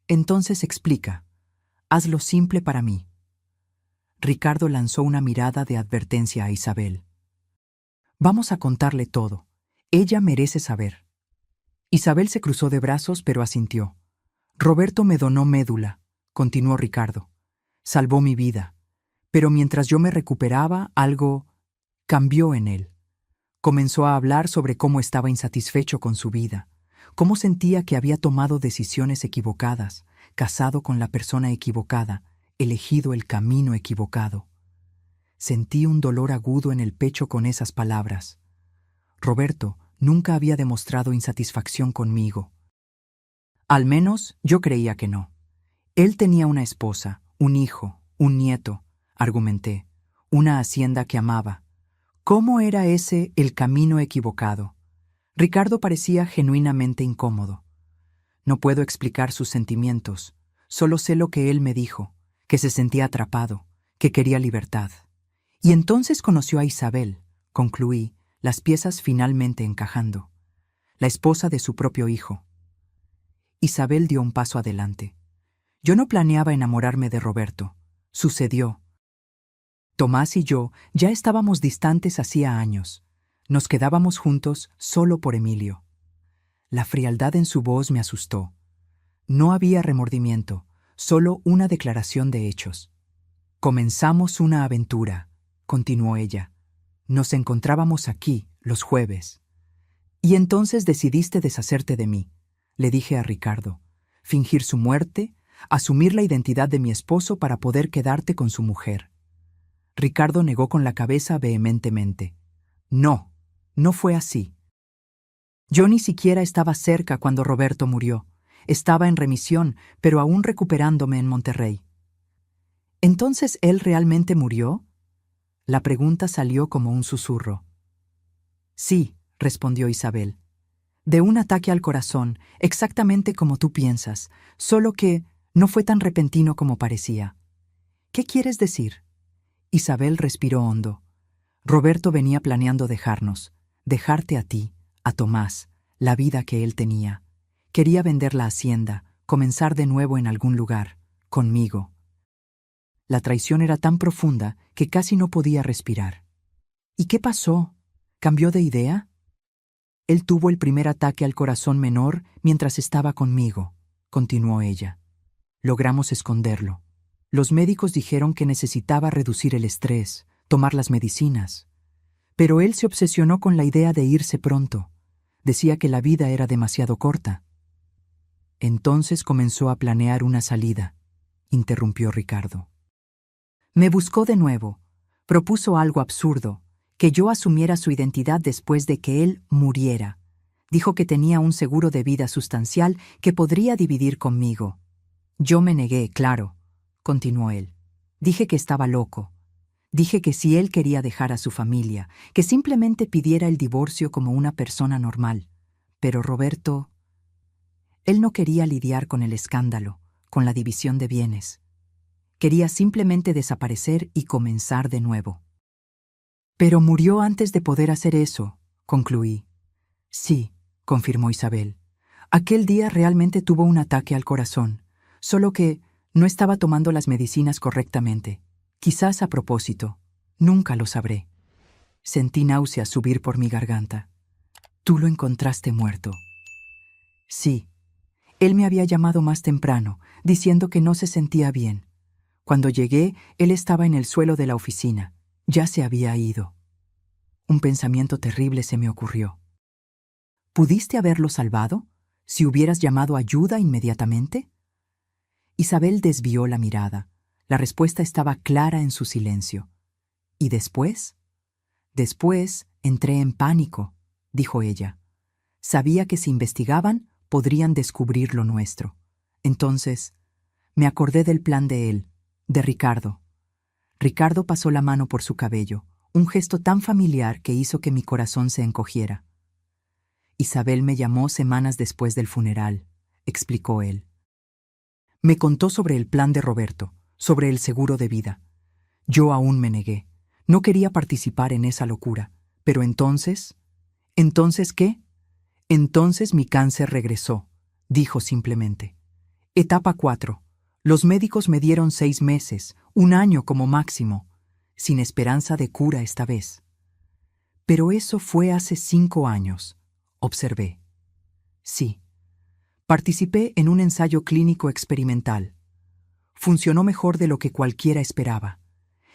Entonces explica. Hazlo simple para mí. Ricardo lanzó una mirada de advertencia a Isabel. Vamos a contarle todo. Ella merece saber. Isabel se cruzó de brazos, pero asintió. Roberto me donó médula, continuó Ricardo. Salvó mi vida. Pero mientras yo me recuperaba, algo cambió en él. Comenzó a hablar sobre cómo estaba insatisfecho con su vida, cómo sentía que había tomado decisiones equivocadas, casado con la persona equivocada, elegido el camino equivocado. Sentí un dolor agudo en el pecho con esas palabras. Roberto nunca había demostrado insatisfacción conmigo. Al menos yo creía que no. Él tenía una esposa, un hijo, un nieto, argumenté, una hacienda que amaba. ¿Cómo era ese el camino equivocado? Ricardo parecía genuinamente incómodo. No puedo explicar sus sentimientos, solo sé lo que él me dijo, que se sentía atrapado, que quería libertad. Y entonces conoció a Isabel, concluí, las piezas finalmente encajando. La esposa de su propio hijo. Isabel dio un paso adelante. Yo no planeaba enamorarme de Roberto. Sucedió. Tomás y yo ya estábamos distantes hacía años. Nos quedábamos juntos solo por Emilio. La frialdad en su voz me asustó. No había remordimiento, solo una declaración de hechos. Comenzamos una aventura, continuó ella. Nos encontrábamos aquí, los jueves. Y entonces decidiste deshacerte de mí, le dije a Ricardo. Fingir su muerte, asumir la identidad de mi esposo para poder quedarte con su mujer. Ricardo negó con la cabeza vehementemente. No, no fue así. Yo ni siquiera estaba cerca cuando Roberto murió. Estaba en remisión, pero aún recuperándome en Monterrey. ¿Entonces él realmente murió? La pregunta salió como un susurro. Sí, respondió Isabel. De un ataque al corazón, exactamente como tú piensas, solo que no fue tan repentino como parecía. ¿Qué quieres decir? Isabel respiró hondo. Roberto venía planeando dejarte a ti, a Tomás, la vida que él tenía. Quería vender la hacienda, comenzar de nuevo en algún lugar, conmigo. La traición era tan profunda que casi no podía respirar. ¿Y qué pasó? ¿Cambió de idea? Él tuvo el primer ataque al corazón menor mientras estaba conmigo, continuó ella. Logramos esconderlo. Los médicos dijeron que necesitaba reducir el estrés, tomar las medicinas. Pero él se obsesionó con la idea de irse pronto. Decía que la vida era demasiado corta. Entonces comenzó a planear una salida, interrumpió Ricardo. Me buscó de nuevo. Propuso algo absurdo, que yo asumiera su identidad después de que él muriera. Dijo que tenía un seguro de vida sustancial que podría dividir conmigo. Yo me negué, claro, continuó él. Dije que estaba loco. Dije que si él quería dejar a su familia, que simplemente pidiera el divorcio como una persona normal. Pero Roberto... Él no quería lidiar con el escándalo, con la división de bienes. Quería simplemente desaparecer y comenzar de nuevo. Pero murió antes de poder hacer eso, concluí. Sí, confirmó Isabel. Aquel día realmente tuvo un ataque al corazón, solo que no estaba tomando las medicinas correctamente. Quizás a propósito. Nunca lo sabré. Sentí náuseas subir por mi garganta. Tú lo encontraste muerto. Sí. Él me había llamado más temprano, diciendo que no se sentía bien. Cuando llegué, él estaba en el suelo de la oficina. Ya se había ido. Un pensamiento terrible se me ocurrió. ¿Pudiste haberlo salvado? ¿Si hubieras llamado ayuda inmediatamente? Isabel desvió la mirada. La respuesta estaba clara en su silencio. ¿Y después? Después entré en pánico, dijo ella. Sabía que si investigaban, podrían descubrir lo nuestro. Entonces, me acordé del plan de él, de Ricardo. Ricardo pasó la mano por su cabello, un gesto tan familiar que hizo que mi corazón se encogiera. Isabel me llamó semanas después del funeral, explicó él. Me contó sobre el plan de Roberto, sobre el seguro de vida. Yo aún me negué. No quería participar en esa locura. Pero entonces... ¿Entonces qué? Entonces mi cáncer regresó, dijo simplemente. Etapa 4. Los médicos me dieron 6 meses, 1 año como máximo, sin esperanza de cura esta vez. Pero eso fue hace 5 años, observé. Sí. Participé en un ensayo clínico experimental. Funcionó mejor de lo que cualquiera esperaba.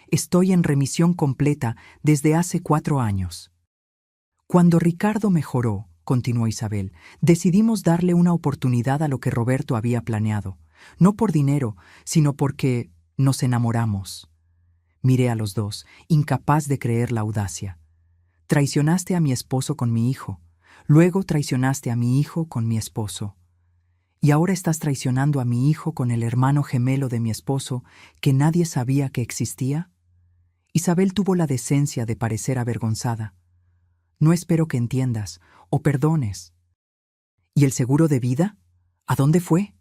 Estoy en remisión completa desde hace 4 años. Cuando Ricardo mejoró, continuó Isabel, decidimos darle una oportunidad a lo que Roberto había planeado. No por dinero, sino porque nos enamoramos. Miré a los dos, incapaz de creer la audacia. Traicionaste a mi esposo con mi hijo. Luego traicionaste a mi hijo con mi esposo. Y ahora estás traicionando a mi hijo con el hermano gemelo de mi esposo que nadie sabía que existía. Isabel tuvo la decencia de parecer avergonzada. No espero que entiendas o perdones. ¿Y el seguro de vida? ¿A dónde fue?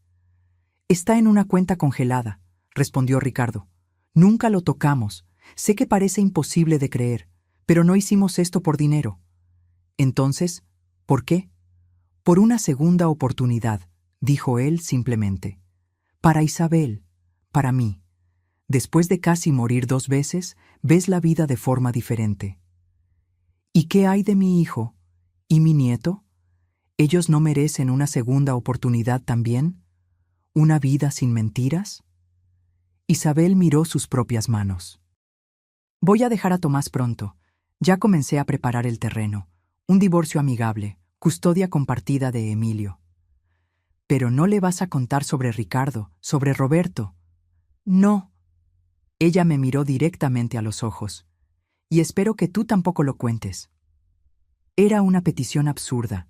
Está en una cuenta congelada, respondió Ricardo. Nunca lo tocamos. Sé que parece imposible de creer, pero no hicimos esto por dinero. Entonces, ¿por qué? Por una segunda oportunidad, dijo él simplemente. Para Isabel, para mí. Después de casi morir 2 veces, ves la vida de forma diferente. ¿Y qué hay de mi hijo? ¿Y mi nieto? ¿Ellos no merecen una segunda oportunidad también? ¿Una vida sin mentiras? Isabel miró sus propias manos. Voy a dejar a Tomás pronto. Ya comencé a preparar el terreno. Un divorcio amigable, custodia compartida de Emilio. Pero no le vas a contar sobre Ricardo, sobre Roberto. No. Ella me miró directamente a los ojos. Y espero que tú tampoco lo cuentes. Era una petición absurda.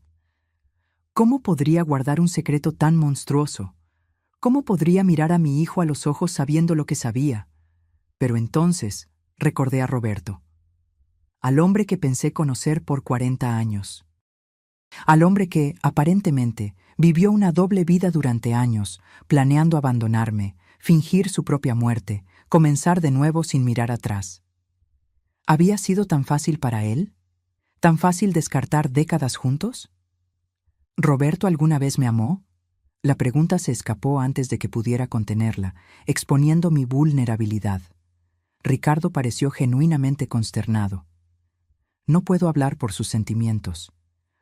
¿Cómo podría guardar un secreto tan monstruoso? ¿Cómo podría mirar a mi hijo a los ojos sabiendo lo que sabía? Pero entonces recordé a Roberto, al hombre que pensé conocer por 40 años. Al hombre que, aparentemente, vivió una doble vida durante años, planeando abandonarme, fingir su propia muerte, comenzar de nuevo sin mirar atrás. ¿Había sido tan fácil para él? ¿Tan fácil descartar décadas juntos? ¿Roberto alguna vez me amó? La pregunta se escapó antes de que pudiera contenerla, exponiendo mi vulnerabilidad. Ricardo pareció genuinamente consternado. No puedo hablar por sus sentimientos.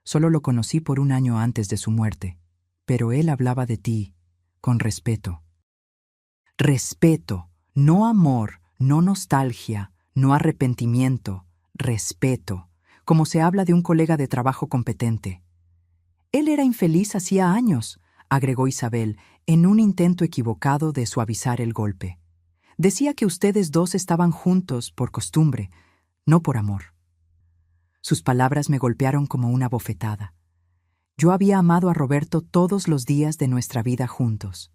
Solo lo conocí por 1 año antes de su muerte. Pero él hablaba de ti, con respeto. Respeto, no amor, no nostalgia, no arrepentimiento, respeto, como se habla de un colega de trabajo competente. Él era infeliz hacía años, agregó Isabel, en un intento equivocado de suavizar el golpe. Decía que ustedes dos estaban juntos por costumbre, no por amor. Sus palabras me golpearon como una bofetada. Yo había amado a Roberto todos los días de nuestra vida juntos,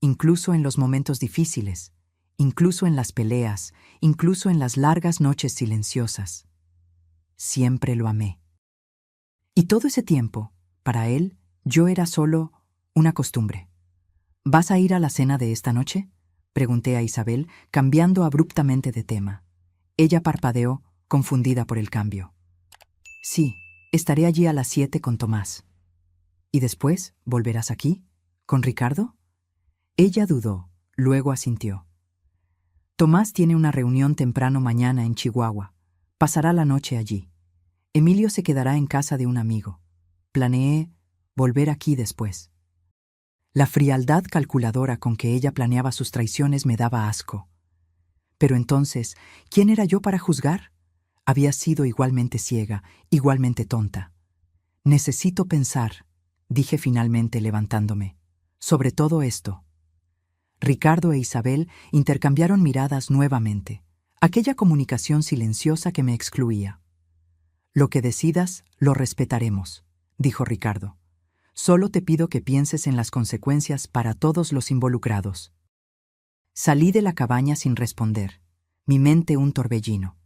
incluso en los momentos difíciles, incluso en las peleas, incluso en las largas noches silenciosas. Siempre lo amé. Y todo ese tiempo, para él, yo era solo una costumbre. ¿Vas a ir a la cena de esta noche?, pregunté a Isabel, cambiando abruptamente de tema. Ella parpadeó, confundida por el cambio. Sí, estaré allí a las 7 con Tomás. ¿Y después volverás aquí? ¿Con Ricardo? Ella dudó, luego asintió. Tomás tiene una reunión temprano mañana en Chihuahua. Pasará la noche allí. Emilio se quedará en casa de un amigo. Planeé volver aquí después. La frialdad calculadora con que ella planeaba sus traiciones me daba asco. Pero entonces, ¿quién era yo para juzgar? Había sido igualmente ciega, igualmente tonta. Necesito pensar, dije finalmente levantándome, sobre todo esto. Ricardo e Isabel intercambiaron miradas nuevamente, aquella comunicación silenciosa que me excluía. Lo que decidas, lo respetaremos, dijo Ricardo. Solo te pido que pienses en las consecuencias para todos los involucrados. Salí de la cabaña sin responder, mi mente un torbellino.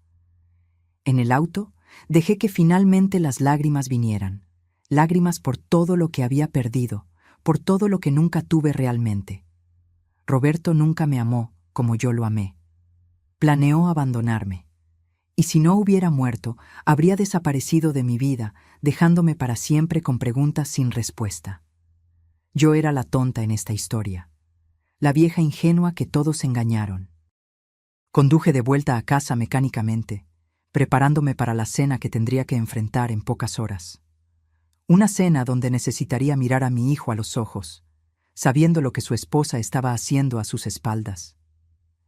En el auto, dejé que finalmente las lágrimas vinieran, lágrimas por todo lo que había perdido, por todo lo que nunca tuve realmente. Roberto nunca me amó como yo lo amé. Planeó abandonarme. Y si no hubiera muerto, habría desaparecido de mi vida, dejándome para siempre con preguntas sin respuesta. Yo era la tonta en esta historia, la vieja ingenua que todos engañaron. Conduje de vuelta a casa mecánicamente, preparándome para la cena que tendría que enfrentar en pocas horas. Una cena donde necesitaría mirar a mi hijo a los ojos, sabiendo lo que su esposa estaba haciendo a sus espaldas,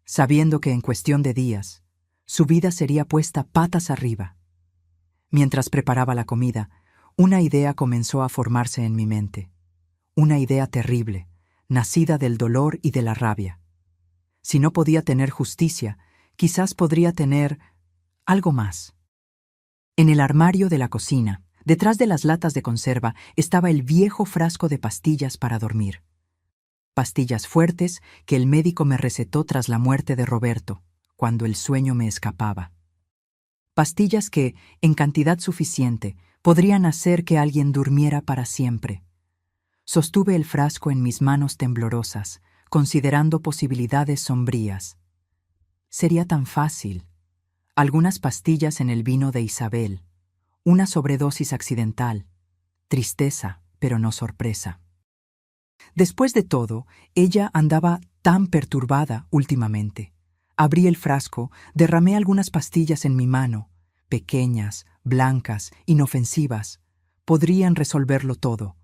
sabiendo que en cuestión de días, su vida sería puesta patas arriba. Mientras preparaba la comida, una idea comenzó a formarse en mi mente. Una idea terrible, nacida del dolor y de la rabia. Si no podía tener justicia, quizás podría tener algo más. En el armario de la cocina, detrás de las latas de conserva, estaba el viejo frasco de pastillas para dormir. Pastillas fuertes que el médico me recetó tras la muerte de Roberto, cuando el sueño me escapaba. Pastillas que, en cantidad suficiente, podrían hacer que alguien durmiera para siempre. Sostuve el frasco en mis manos temblorosas, considerando posibilidades sombrías. Sería tan fácil. Algunas pastillas en el vino de Isabel. Una sobredosis accidental. Tristeza, pero no sorpresa. Después de todo, ella andaba tan perturbada últimamente. Abrí el frasco, derramé algunas pastillas en mi mano, pequeñas, blancas, inofensivas. Podrían resolverlo todo.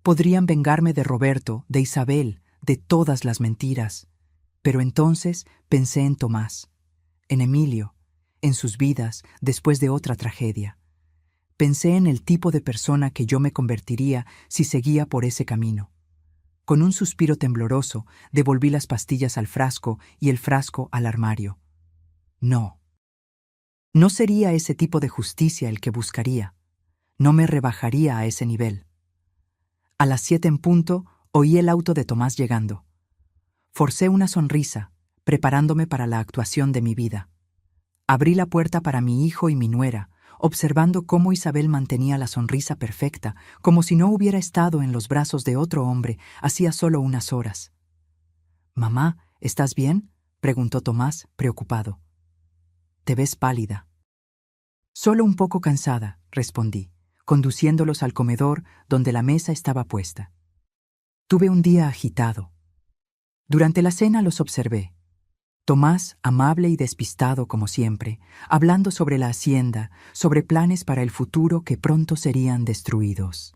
Podrían vengarme de Roberto, de Isabel, de todas las mentiras. Pero entonces pensé en Tomás, en Emilio, en sus vidas después de otra tragedia. Pensé en el tipo de persona que yo me convertiría si seguía por ese camino. Con un suspiro tembloroso, devolví las pastillas al frasco y el frasco al armario. No. No sería ese tipo de justicia el que buscaría. No me rebajaría a ese nivel. A las 7 en punto, oí el auto de Tomás llegando. Forcé una sonrisa, preparándome para la actuación de mi vida. Abrí la puerta para mi hijo y mi nuera, observando cómo Isabel mantenía la sonrisa perfecta, como si no hubiera estado en los brazos de otro hombre hacía solo unas horas. «Mamá, ¿estás bien?», preguntó Tomás, preocupado. «Te ves pálida». «Solo un poco cansada», respondí, conduciéndolos al comedor donde la mesa estaba puesta. Tuve un día agitado. Durante la cena los observé. Tomás, amable y despistado como siempre, hablando sobre la hacienda, sobre planes para el futuro que pronto serían destruidos.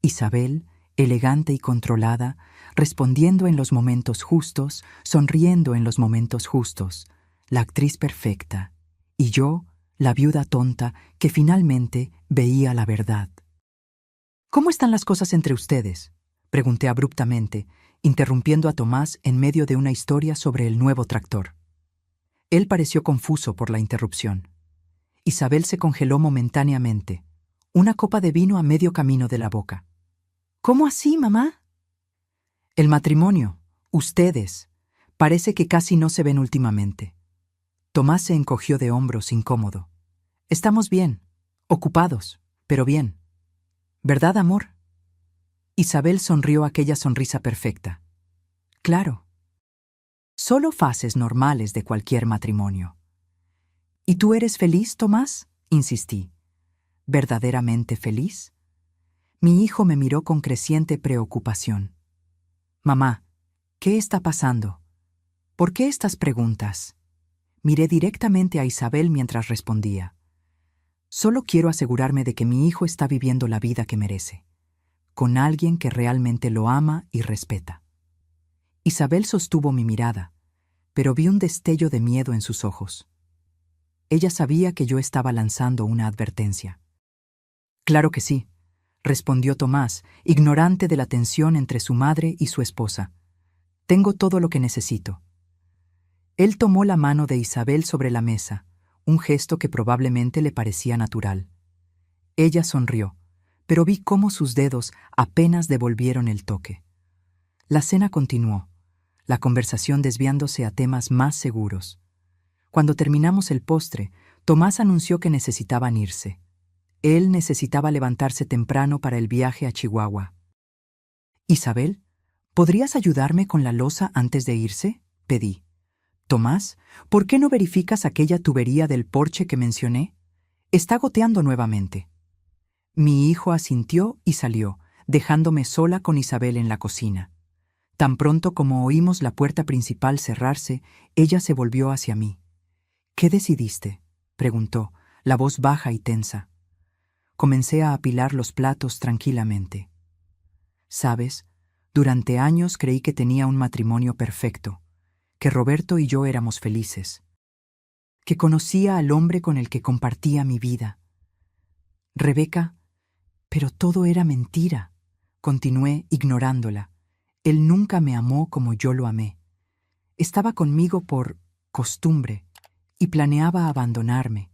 Isabel, elegante y controlada, respondiendo en los momentos justos, sonriendo en los momentos justos, la actriz perfecta, y yo, la viuda tonta que finalmente veía la verdad. «¿Cómo están las cosas entre ustedes?», pregunté abruptamente, interrumpiendo a Tomás en medio de una historia sobre el nuevo tractor. Él pareció confuso por la interrupción. Isabel se congeló momentáneamente, una copa de vino a medio camino de la boca. «¿Cómo así, mamá?» «El matrimonio, ustedes, parece que casi no se ven últimamente». Tomás se encogió de hombros incómodo. «Estamos bien, ocupados, pero bien. ¿Verdad, amor?» Isabel sonrió aquella sonrisa perfecta. «Claro. Solo fases normales de cualquier matrimonio». «¿Y tú eres feliz, Tomás?», insistí. «¿Verdaderamente feliz?». Mi hijo me miró con creciente preocupación. «Mamá, ¿qué está pasando? ¿Por qué estas preguntas?». Miré directamente a Isabel mientras respondía. «Solo quiero asegurarme de que mi hijo está viviendo la vida que merece, con alguien que realmente lo ama y respeta». Isabel sostuvo mi mirada, pero vi un destello de miedo en sus ojos. Ella sabía que yo estaba lanzando una advertencia. «Claro que sí», respondió Tomás, ignorante de la tensión entre su madre y su esposa. «Tengo todo lo que necesito». Él tomó la mano de Isabel sobre la mesa, un gesto que probablemente le parecía natural. Ella sonrió, pero vi cómo sus dedos apenas devolvieron el toque. La cena continuó, la conversación desviándose a temas más seguros. Cuando terminamos el postre, Tomás anunció que necesitaban irse. Él necesitaba levantarse temprano para el viaje a Chihuahua. «Isabel, ¿podrías ayudarme con la loza antes de irse?», pedí. «Tomás, ¿por qué no verificas aquella tubería del porche que mencioné? Está goteando nuevamente». Mi hijo asintió y salió, dejándome sola con Isabel en la cocina. Tan pronto como oímos la puerta principal cerrarse, ella se volvió hacia mí. «¿Qué decidiste?», preguntó, la voz baja y tensa. Comencé a apilar los platos tranquilamente. «Sabes, durante años creí que tenía un matrimonio perfecto, que Roberto y yo éramos felices, que conocía al hombre con el que compartía mi vida. Rebeca, pero todo era mentira», continué ignorándola. «Él nunca me amó como yo lo amé. Estaba conmigo por costumbre y planeaba abandonarme».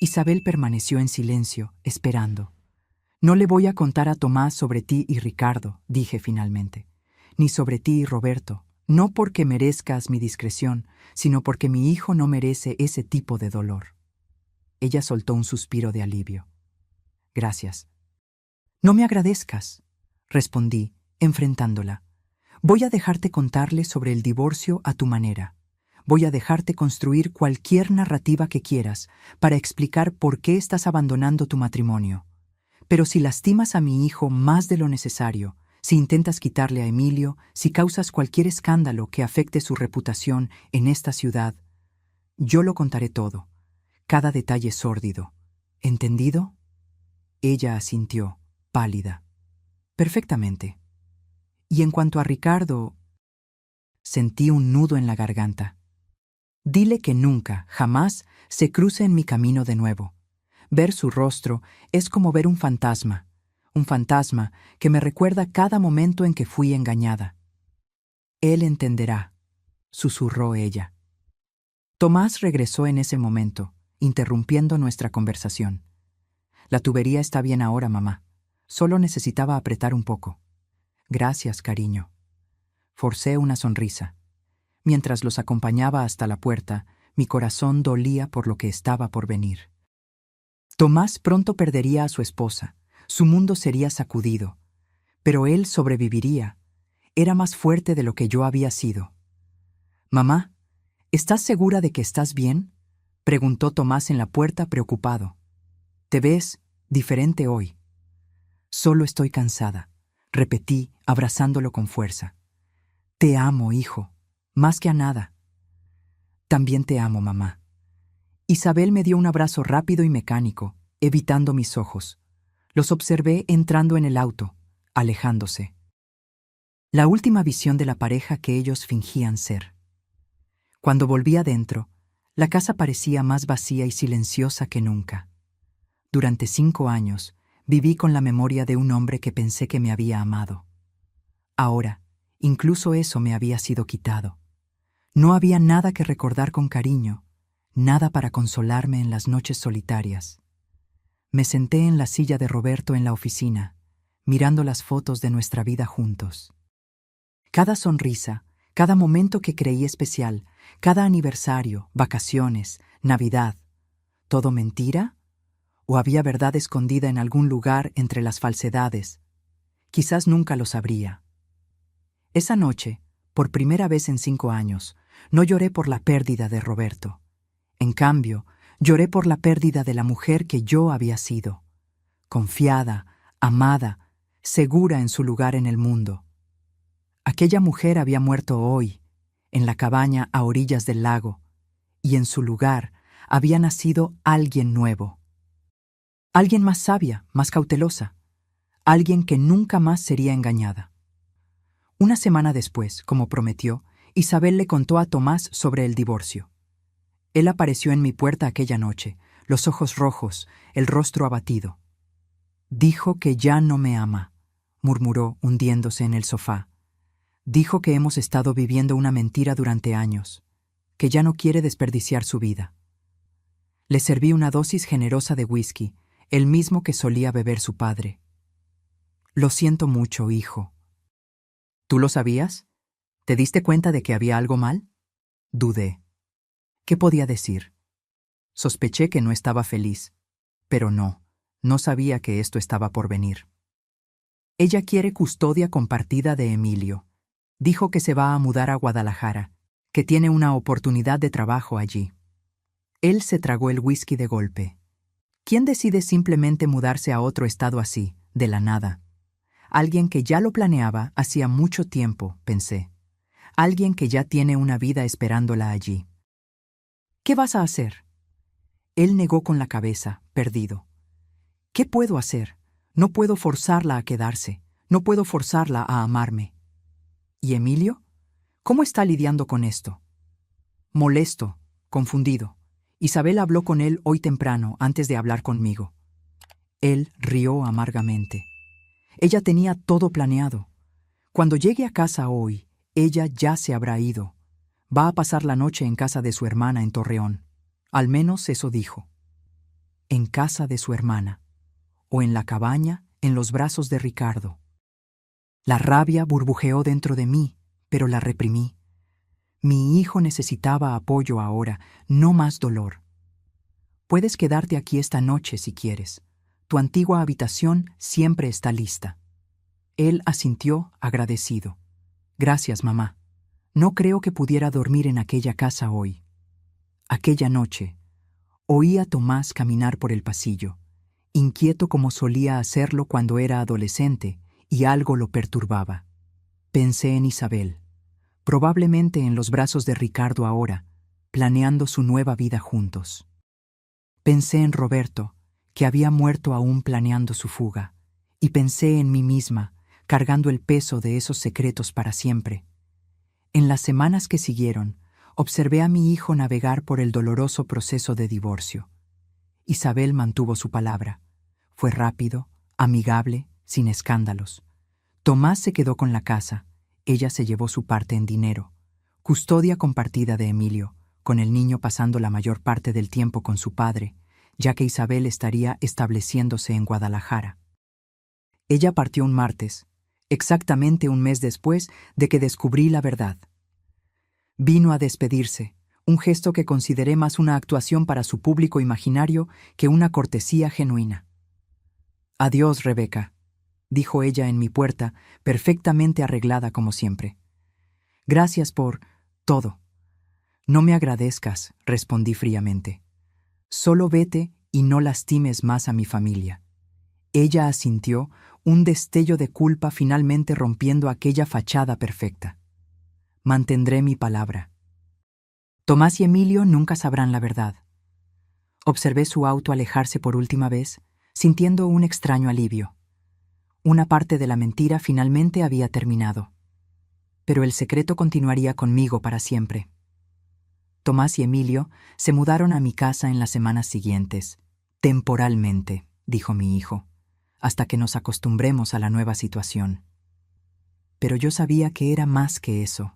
Isabel permaneció en silencio, esperando. «No le voy a contar a Tomás sobre ti y Ricardo», dije finalmente, «ni sobre ti y Roberto, no porque merezcas mi discreción, sino porque mi hijo no merece ese tipo de dolor». Ella soltó un suspiro de alivio. «Gracias». «No me agradezcas», respondí, enfrentándola. «Voy a dejarte contarle sobre el divorcio a tu manera. Voy a dejarte construir cualquier narrativa que quieras para explicar por qué estás abandonando tu matrimonio. Pero si lastimas a mi hijo más de lo necesario, si intentas quitarle a Emilio, si causas cualquier escándalo que afecte su reputación en esta ciudad, yo lo contaré todo, cada detalle sórdido. ¿Entendido? Ella asintió, pálida. Perfectamente. Y en cuanto a Ricardo, sentí un nudo en la garganta. Dile que nunca, jamás, se cruce en mi camino de nuevo. Ver su rostro es como ver un fantasma que me recuerda cada momento en que fui engañada. Él entenderá, susurró ella. Tomás regresó en ese momento, interrumpiendo nuestra conversación. La tubería está bien ahora, mamá. Solo necesitaba apretar un poco. Gracias, cariño. Forcé una sonrisa. Mientras los acompañaba hasta la puerta, mi corazón dolía por lo que estaba por venir. Tomás pronto perdería a su esposa. Su mundo sería sacudido. Pero él sobreviviría. Era más fuerte de lo que yo había sido. Mamá, ¿estás segura de que estás bien?, preguntó Tomás en la puerta preocupado. Te ves diferente hoy. Solo estoy cansada, repetí, abrazándolo con fuerza. Te amo, hijo, más que a nada. También te amo, mamá. Isabel me dio un abrazo rápido y mecánico, evitando mis ojos. Los observé entrando en el auto, alejándose. La última visión de la pareja que ellos fingían ser. Cuando volví adentro, la casa parecía más vacía y silenciosa que nunca. Durante 5 años, viví con la memoria de un hombre que pensé que me había amado. Ahora, incluso eso me había sido quitado. No había nada que recordar con cariño, nada para consolarme en las noches solitarias. Me senté en la silla de Roberto en la oficina, mirando las fotos de nuestra vida juntos. Cada sonrisa, cada momento que creí especial, cada aniversario, vacaciones, Navidad, ¿todo mentira? ¿O había verdad escondida en algún lugar entre las falsedades? Quizás nunca lo sabría. Esa noche, por primera vez en 5 años, no lloré por la pérdida de Roberto. En cambio, lloré por la pérdida de la mujer que yo había sido. Confiada, amada, segura en su lugar en el mundo. Aquella mujer había muerto hoy, en la cabaña a orillas del lago, y en su lugar había nacido alguien nuevo. Alguien más sabia, más cautelosa. Alguien que nunca más sería engañada. Una semana después, como prometió, Isabel le contó a Tomás sobre el divorcio. Él apareció en mi puerta aquella noche, los ojos rojos, el rostro abatido. Dijo que ya no me ama, murmuró, hundiéndose en el sofá. Dijo que hemos estado viviendo una mentira durante años, que ya no quiere desperdiciar su vida. Le serví una dosis generosa de whisky, el mismo que solía beber su padre. Lo siento mucho, hijo. ¿Tú lo sabías? ¿Te diste cuenta de que había algo mal? Dudé. ¿Qué podía decir? Sospeché que no estaba feliz, pero no sabía que esto estaba por venir. Ella quiere custodia compartida de Emilio. Dijo que se va a mudar a Guadalajara, que tiene una oportunidad de trabajo allí. Él se tragó el whisky de golpe. ¿Quién decide simplemente mudarse a otro estado así, de la nada? Alguien que ya lo planeaba hacía mucho tiempo, pensé. Alguien que ya tiene una vida esperándola allí. ¿Qué vas a hacer? Él negó con la cabeza, perdido. ¿Qué puedo hacer? No puedo forzarla a quedarse. No puedo forzarla a amarme. ¿Y Emilio? ¿Cómo está lidiando con esto? Molesto, confundido. Isabel habló con él hoy temprano, antes de hablar conmigo. Él rió amargamente. Ella tenía todo planeado. Cuando llegue a casa hoy, ella ya se habrá ido. Va a pasar la noche en casa de su hermana en Torreón. Al menos eso dijo. En casa de su hermana. O en la cabaña, en los brazos de Ricardo. La rabia burbujeó dentro de mí, pero la reprimí. Mi hijo necesitaba apoyo ahora, no más dolor. Puedes quedarte aquí esta noche si quieres. Tu antigua habitación siempre está lista. Él asintió agradecido. Gracias, mamá. No creo que pudiera dormir en aquella casa hoy. Aquella noche, oí a Tomás caminar por el pasillo, inquieto como solía hacerlo cuando era adolescente y algo lo perturbaba. Pensé en Isabel, probablemente en los brazos de Ricardo ahora, planeando su nueva vida juntos. Pensé en Roberto, que había muerto aún planeando su fuga, y pensé en mí misma, cargando el peso de esos secretos para siempre. En las semanas que siguieron, observé a mi hijo navegar por el doloroso proceso de divorcio. Isabel mantuvo su palabra. Fue rápido, amigable, sin escándalos. Tomás se quedó con la casa. Ella se llevó su parte en dinero. Custodia compartida de Emilio, con el niño pasando la mayor parte del tiempo con su padre, ya que Isabel estaría estableciéndose en Guadalajara. Ella partió un martes, exactamente un mes después de que descubrí la verdad. Vino a despedirse, un gesto que consideré más una actuación para su público imaginario que una cortesía genuina. «Adiós, Rebeca», dijo ella en mi puerta, perfectamente arreglada como siempre. «Gracias por todo». «No me agradezcas», respondí fríamente. «Solo vete y no lastimes más a mi familia». Ella asintió, un destello de culpa finalmente rompiendo aquella fachada perfecta. Mantendré mi palabra. Tomás y Emilio nunca sabrán la verdad. Observé su auto alejarse por última vez, sintiendo un extraño alivio. Una parte de la mentira finalmente había terminado. Pero el secreto continuaría conmigo para siempre. Tomás y Emilio se mudaron a mi casa en las semanas siguientes. Temporalmente, dijo mi hijo, hasta que nos acostumbremos a la nueva situación. Pero yo sabía que era más que eso.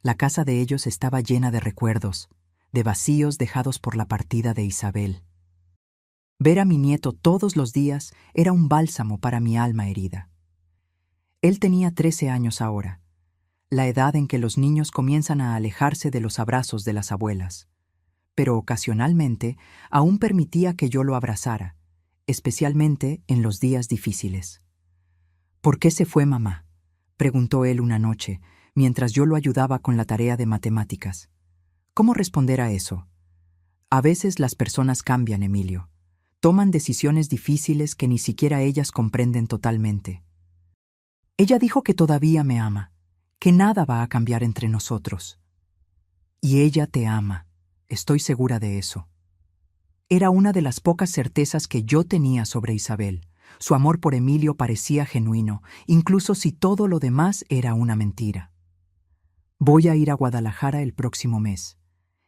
La casa de ellos estaba llena de recuerdos, de vacíos dejados por la partida de Isabel. Ver a mi nieto todos los días era un bálsamo para mi alma herida. Él tenía 13 años ahora, la edad en que los niños comienzan a alejarse de los abrazos de las abuelas, pero ocasionalmente aún permitía que yo lo abrazara, especialmente en los días difíciles. «¿Por qué se fue mamá?», preguntó él una noche, mientras yo lo ayudaba con la tarea de matemáticas. ¿Cómo responder a eso? A veces las personas cambian, Emilio. Toman decisiones difíciles que ni siquiera ellas comprenden totalmente. Ella dijo que todavía me ama, que nada va a cambiar entre nosotros. Y ella te ama, estoy segura de eso. Era una de las pocas certezas que yo tenía sobre Isabel. Su amor por Emilio parecía genuino, incluso si todo lo demás era una mentira. Voy a ir a Guadalajara el próximo mes.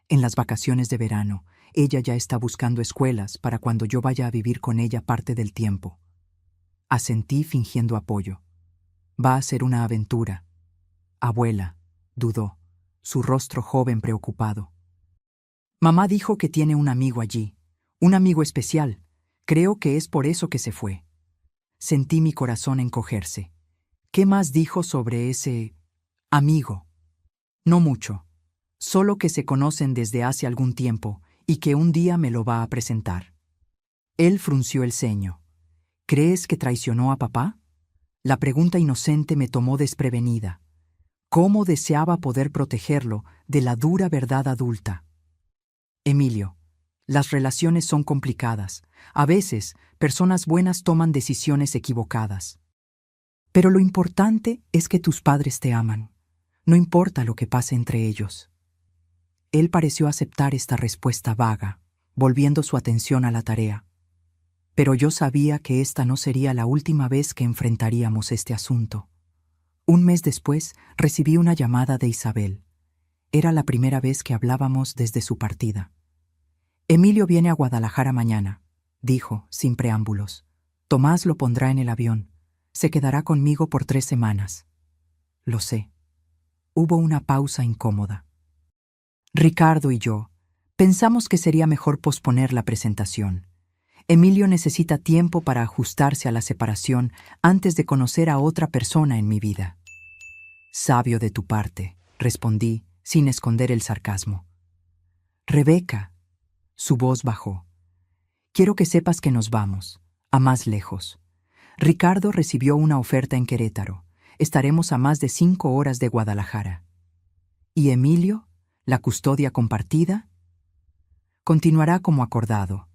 En las vacaciones de verano, ella ya está buscando escuelas para cuando yo vaya a vivir con ella parte del tiempo. Asentí fingiendo apoyo. Va a ser una aventura. Abuela, dudó, su rostro joven preocupado. Mamá dijo que tiene un amigo allí, un amigo especial. Creo que es por eso que se fue. Sentí mi corazón encogerse. ¿Qué más dijo sobre ese amigo? No mucho, solo que se conocen desde hace algún tiempo y que un día me lo va a presentar. Él frunció el ceño. ¿Crees que traicionó a papá? La pregunta inocente me tomó desprevenida. ¿Cómo deseaba poder protegerlo de la dura verdad adulta? Emilio, las relaciones son complicadas. A veces, personas buenas toman decisiones equivocadas. Pero lo importante es que tus padres te aman. No importa lo que pase entre ellos. Él pareció aceptar esta respuesta vaga, volviendo su atención a la tarea. Pero yo sabía que esta no sería la última vez que enfrentaríamos este asunto. Un mes después recibí una llamada de Isabel. Era la primera vez que hablábamos desde su partida. «Emilio viene a Guadalajara mañana», dijo, sin preámbulos. «Tomás lo pondrá en el avión. Se quedará conmigo por 3 semanas». Lo sé. Hubo una pausa incómoda. Ricardo y yo pensamos que sería mejor posponer la presentación. Emilio necesita tiempo para ajustarse a la separación antes de conocer a otra persona en mi vida. «Sabio de tu parte», respondí, sin esconder el sarcasmo. «Rebeca», su voz bajó. «Quiero que sepas que nos vamos, a más lejos. Ricardo recibió una oferta en Querétaro. Estaremos a más de 5 horas de Guadalajara. ¿Y Emilio, la custodia compartida? Continuará como acordado.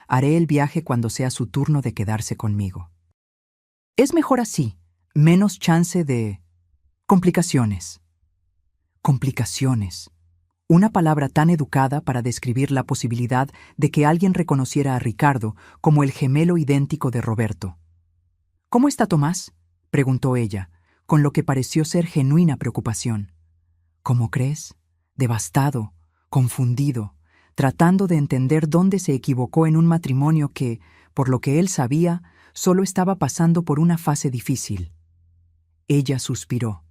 Haré el viaje cuando sea su turno de quedarse conmigo». Es mejor así, menos chance de complicaciones. Complicaciones. Una palabra tan educada para describir la posibilidad de que alguien reconociera a Ricardo como el gemelo idéntico de Roberto. ¿Cómo está Tomás?, preguntó ella, con lo que pareció ser genuina preocupación. ¿Cómo crees? Devastado, confundido, tratando de entender dónde se equivocó en un matrimonio que, por lo que él sabía, solo estaba pasando por una fase difícil. Ella suspiró.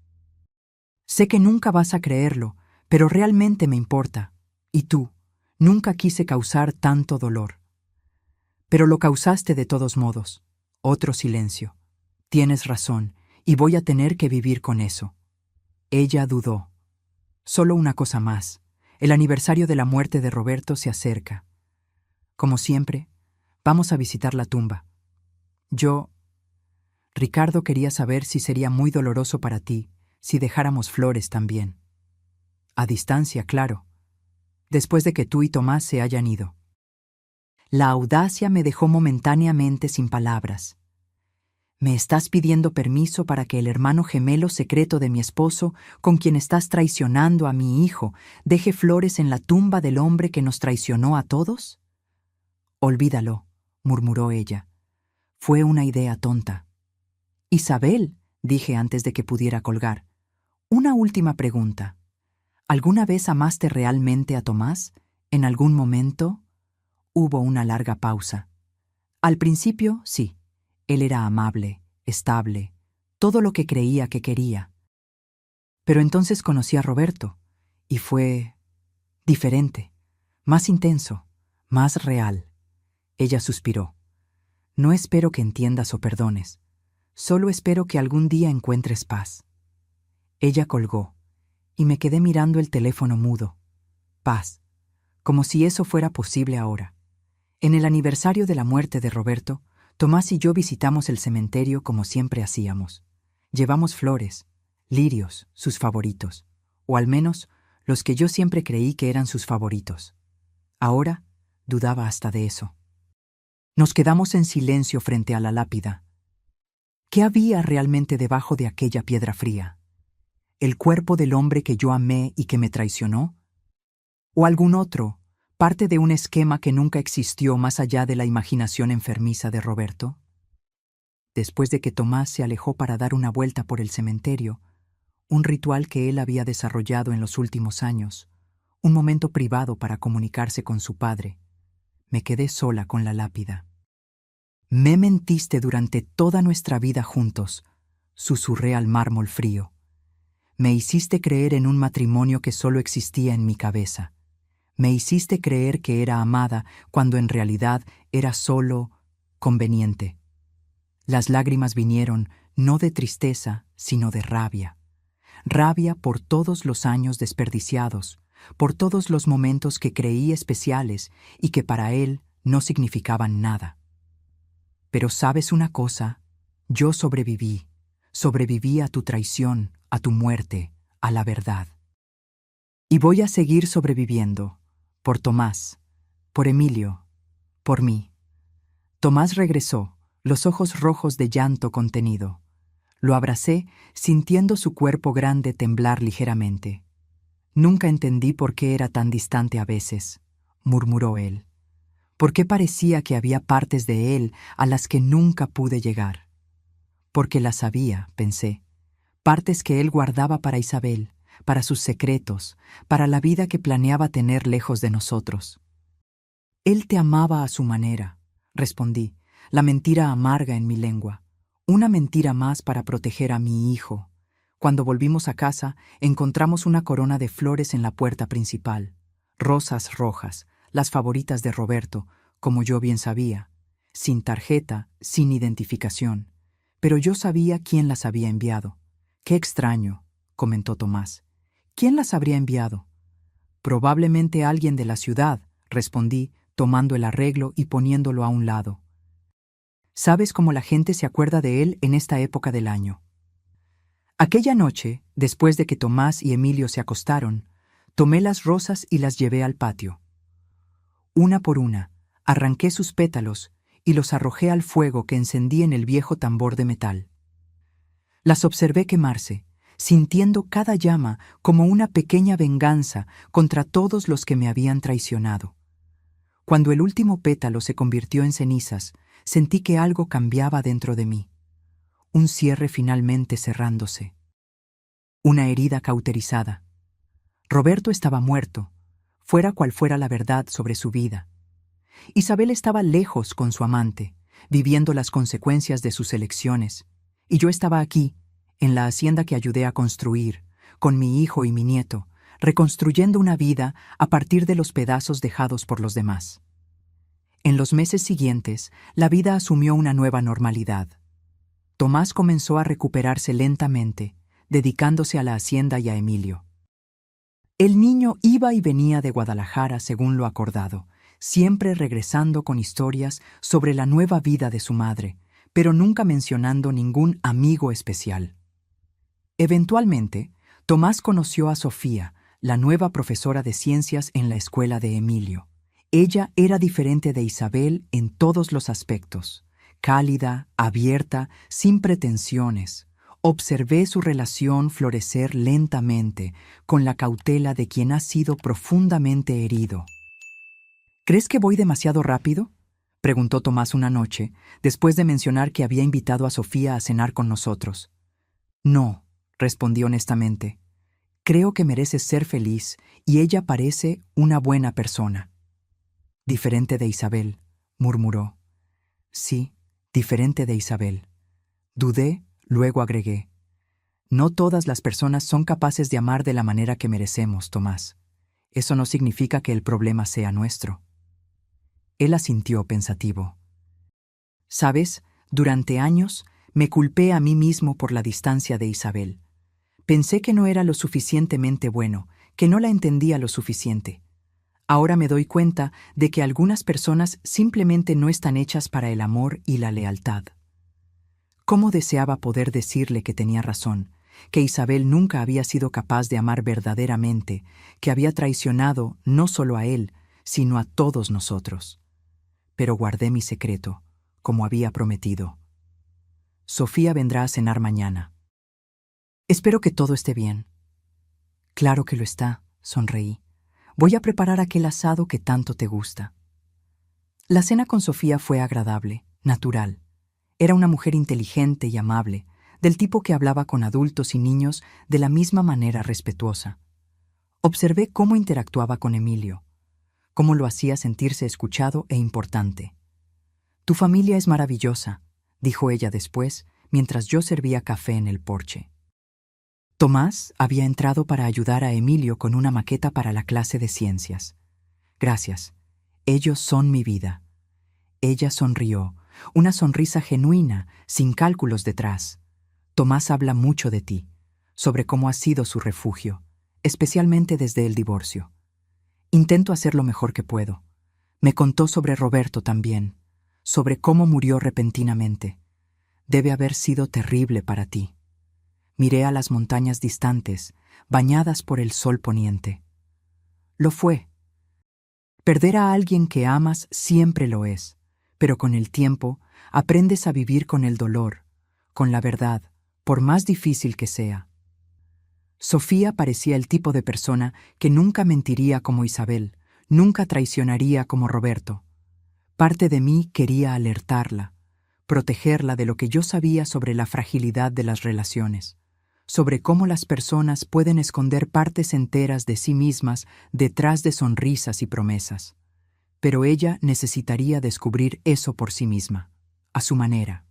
Sé que nunca vas a creerlo, pero realmente me importa. Y tú, nunca quise causar tanto dolor. Pero lo causaste de todos modos. Otro silencio. Tienes razón, y voy a tener que vivir con eso. Ella dudó. Solo una cosa más. El aniversario de la muerte de Roberto se acerca. Como siempre, vamos a visitar la tumba. Ricardo quería saber si sería muy doloroso para ti si dejáramos flores también. A distancia, claro, después de que tú y Tomás se hayan ido. La audacia me dejó momentáneamente sin palabras. ¿Me estás pidiendo permiso para que el hermano gemelo secreto de mi esposo, con quien estás traicionando a mi hijo, deje flores en la tumba del hombre que nos traicionó a todos? Olvídalo, murmuró ella. Fue una idea tonta. Isabel, dije antes de que pudiera colgar, una última pregunta. ¿Alguna vez amaste realmente a Tomás? ¿En algún momento? Hubo una larga pausa. Al principio, sí. Él era amable, estable, todo lo que creía que quería. Pero entonces conocí a Roberto, y fue diferente, más intenso, más real. Ella suspiró. No espero que entiendas o perdones. Solo espero que algún día encuentres paz. Ella colgó, y me quedé mirando el teléfono mudo. Paz, como si eso fuera posible ahora. En el aniversario de la muerte de Roberto, Tomás y yo visitamos el cementerio como siempre hacíamos. Llevamos flores, lirios, sus favoritos, o al menos los que yo siempre creí que eran sus favoritos. Ahora dudaba hasta de eso. Nos quedamos en silencio frente a la lápida. ¿Qué había realmente debajo de aquella piedra fría? ¿El cuerpo del hombre que yo amé y que me traicionó? ¿O algún otro, parte de un esquema que nunca existió más allá de la imaginación enfermiza de Roberto? Después de que Tomás se alejó para dar una vuelta por el cementerio, un ritual que él había desarrollado en los últimos años, un momento privado para comunicarse con su padre, me quedé sola con la lápida. Me mentiste durante toda nuestra vida juntos, susurré al mármol frío. Me hiciste creer en un matrimonio que solo existía en mi cabeza. Me hiciste creer que era amada cuando en realidad era solo conveniente. Las lágrimas vinieron no de tristeza, sino de rabia. Rabia por todos los años desperdiciados, por todos los momentos que creí especiales y que para él no significaban nada. Pero ¿sabes una cosa? Yo sobreviví a tu traición, a tu muerte, a la verdad. Y voy a seguir sobreviviendo, por Tomás, por Emilio, por mí. Tomás regresó, los ojos rojos de llanto contenido. Lo abracé, sintiendo su cuerpo grande temblar ligeramente. Nunca entendí por qué era tan distante a veces, murmuró él. ¿Por qué parecía que había partes de él a las que nunca pude llegar? Porque las había, pensé, partes que él guardaba para Isabel, para sus secretos, para la vida que planeaba tener lejos de nosotros. Él te amaba a su manera, respondí, la mentira amarga en mi lengua, una mentira más para proteger a mi hijo. Cuando volvimos a casa, encontramos una corona de flores en la puerta principal, rosas rojas, las favoritas de Roberto, como yo bien sabía, sin tarjeta, sin identificación. Pero yo sabía quién las había enviado. Qué extraño, comentó Tomás. ¿Quién las habría enviado? Probablemente alguien de la ciudad, respondí, tomando el arreglo y poniéndolo a un lado. ¿Sabes cómo la gente se acuerda de él en esta época del año? Aquella noche, después de que Tomás y Emilio se acostaron, tomé las rosas y las llevé al patio. Una por una, arranqué sus pétalos y los arrojé al fuego que encendí en el viejo tambor de metal. Las observé quemarse, sintiendo cada llama como una pequeña venganza contra todos los que me habían traicionado. Cuando el último pétalo se convirtió en cenizas, sentí que algo cambiaba dentro de mí. Un cierre finalmente cerrándose. Una herida cauterizada. Roberto estaba muerto, fuera cual fuera la verdad sobre su vida. Isabel estaba lejos con su amante, viviendo las consecuencias de sus elecciones, y yo estaba aquí, en la hacienda que ayudé a construir, con mi hijo y mi nieto, reconstruyendo una vida a partir de los pedazos dejados por los demás. En los meses siguientes, la vida asumió una nueva normalidad. Tomás comenzó a recuperarse lentamente, dedicándose a la hacienda y a Emilio. El niño iba y venía de Guadalajara según lo acordado, siempre regresando con historias sobre la nueva vida de su madre, pero nunca mencionando ningún amigo especial. Eventualmente, Tomás conoció a Sofía, la nueva profesora de ciencias en la escuela de Emilio. Ella era diferente de Isabel en todos los aspectos, cálida, abierta, sin pretensiones. Observé su relación florecer lentamente, con la cautela de quien ha sido profundamente herido. ¿Crees que voy demasiado rápido?, preguntó Tomás una noche, después de mencionar que había invitado a Sofía a cenar con nosotros. No, respondí honestamente. Creo que mereces ser feliz y ella parece una buena persona. Diferente de Isabel, murmuró. Sí, diferente de Isabel. Dudé, luego agregué. No todas las personas son capaces de amar de la manera que merecemos, Tomás. Eso no significa que el problema sea nuestro. Él asintió pensativo. ¿Sabes? Durante años me culpé a mí mismo por la distancia de Isabel. Pensé que no era lo suficientemente bueno, que no la entendía lo suficiente. Ahora me doy cuenta de que algunas personas simplemente no están hechas para el amor y la lealtad. ¿Cómo deseaba poder decirle que tenía razón, que Isabel nunca había sido capaz de amar verdaderamente, que había traicionado no solo a él, sino a todos nosotros? Pero guardé mi secreto, como había prometido. Sofía vendrá a cenar mañana. Espero que todo esté bien. Claro que lo está, sonreí. Voy a preparar aquel asado que tanto te gusta. La cena con Sofía fue agradable, natural. Era una mujer inteligente y amable, del tipo que hablaba con adultos y niños de la misma manera respetuosa. Observé cómo interactuaba con Emilio, cómo lo hacía sentirse escuchado e importante. Tu familia es maravillosa, dijo ella después, mientras yo servía café en el porche. Tomás había entrado para ayudar a Emilio con una maqueta para la clase de ciencias. Gracias. Ellos son mi vida. Ella sonrió, una sonrisa genuina, sin cálculos detrás. Tomás habla mucho de ti, sobre cómo has sido su refugio, especialmente desde el divorcio. Intento hacer lo mejor que puedo. Me contó sobre Roberto también, sobre cómo murió repentinamente. Debe haber sido terrible para ti. Miré a las montañas distantes, bañadas por el sol poniente. Lo fue. Perder a alguien que amas siempre lo es, pero con el tiempo aprendes a vivir con el dolor, con la verdad, por más difícil que sea. Sofía parecía el tipo de persona que nunca mentiría como Isabel, nunca traicionaría como Roberto. Parte de mí quería alertarla, protegerla de lo que yo sabía sobre la fragilidad de las relaciones, sobre cómo las personas pueden esconder partes enteras de sí mismas detrás de sonrisas y promesas. Pero ella necesitaría descubrir eso por sí misma, a su manera.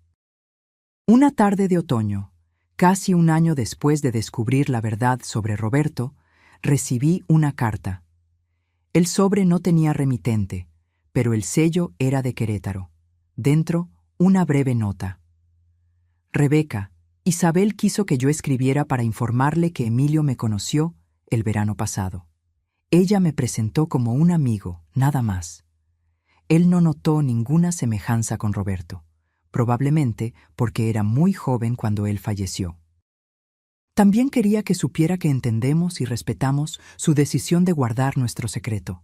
Una tarde de otoño, casi un año después de descubrir la verdad sobre Roberto, recibí una carta. El sobre no tenía remitente, pero el sello era de Querétaro. Dentro, una breve nota. Rebeca, Isabel quiso que yo escribiera para informarle que Emilio me conoció el verano pasado. Ella me presentó como un amigo, nada más. Él no notó ninguna semejanza con Roberto, probablemente porque era muy joven cuando él falleció. También quería que supiera que entendemos y respetamos su decisión de guardar nuestro secreto.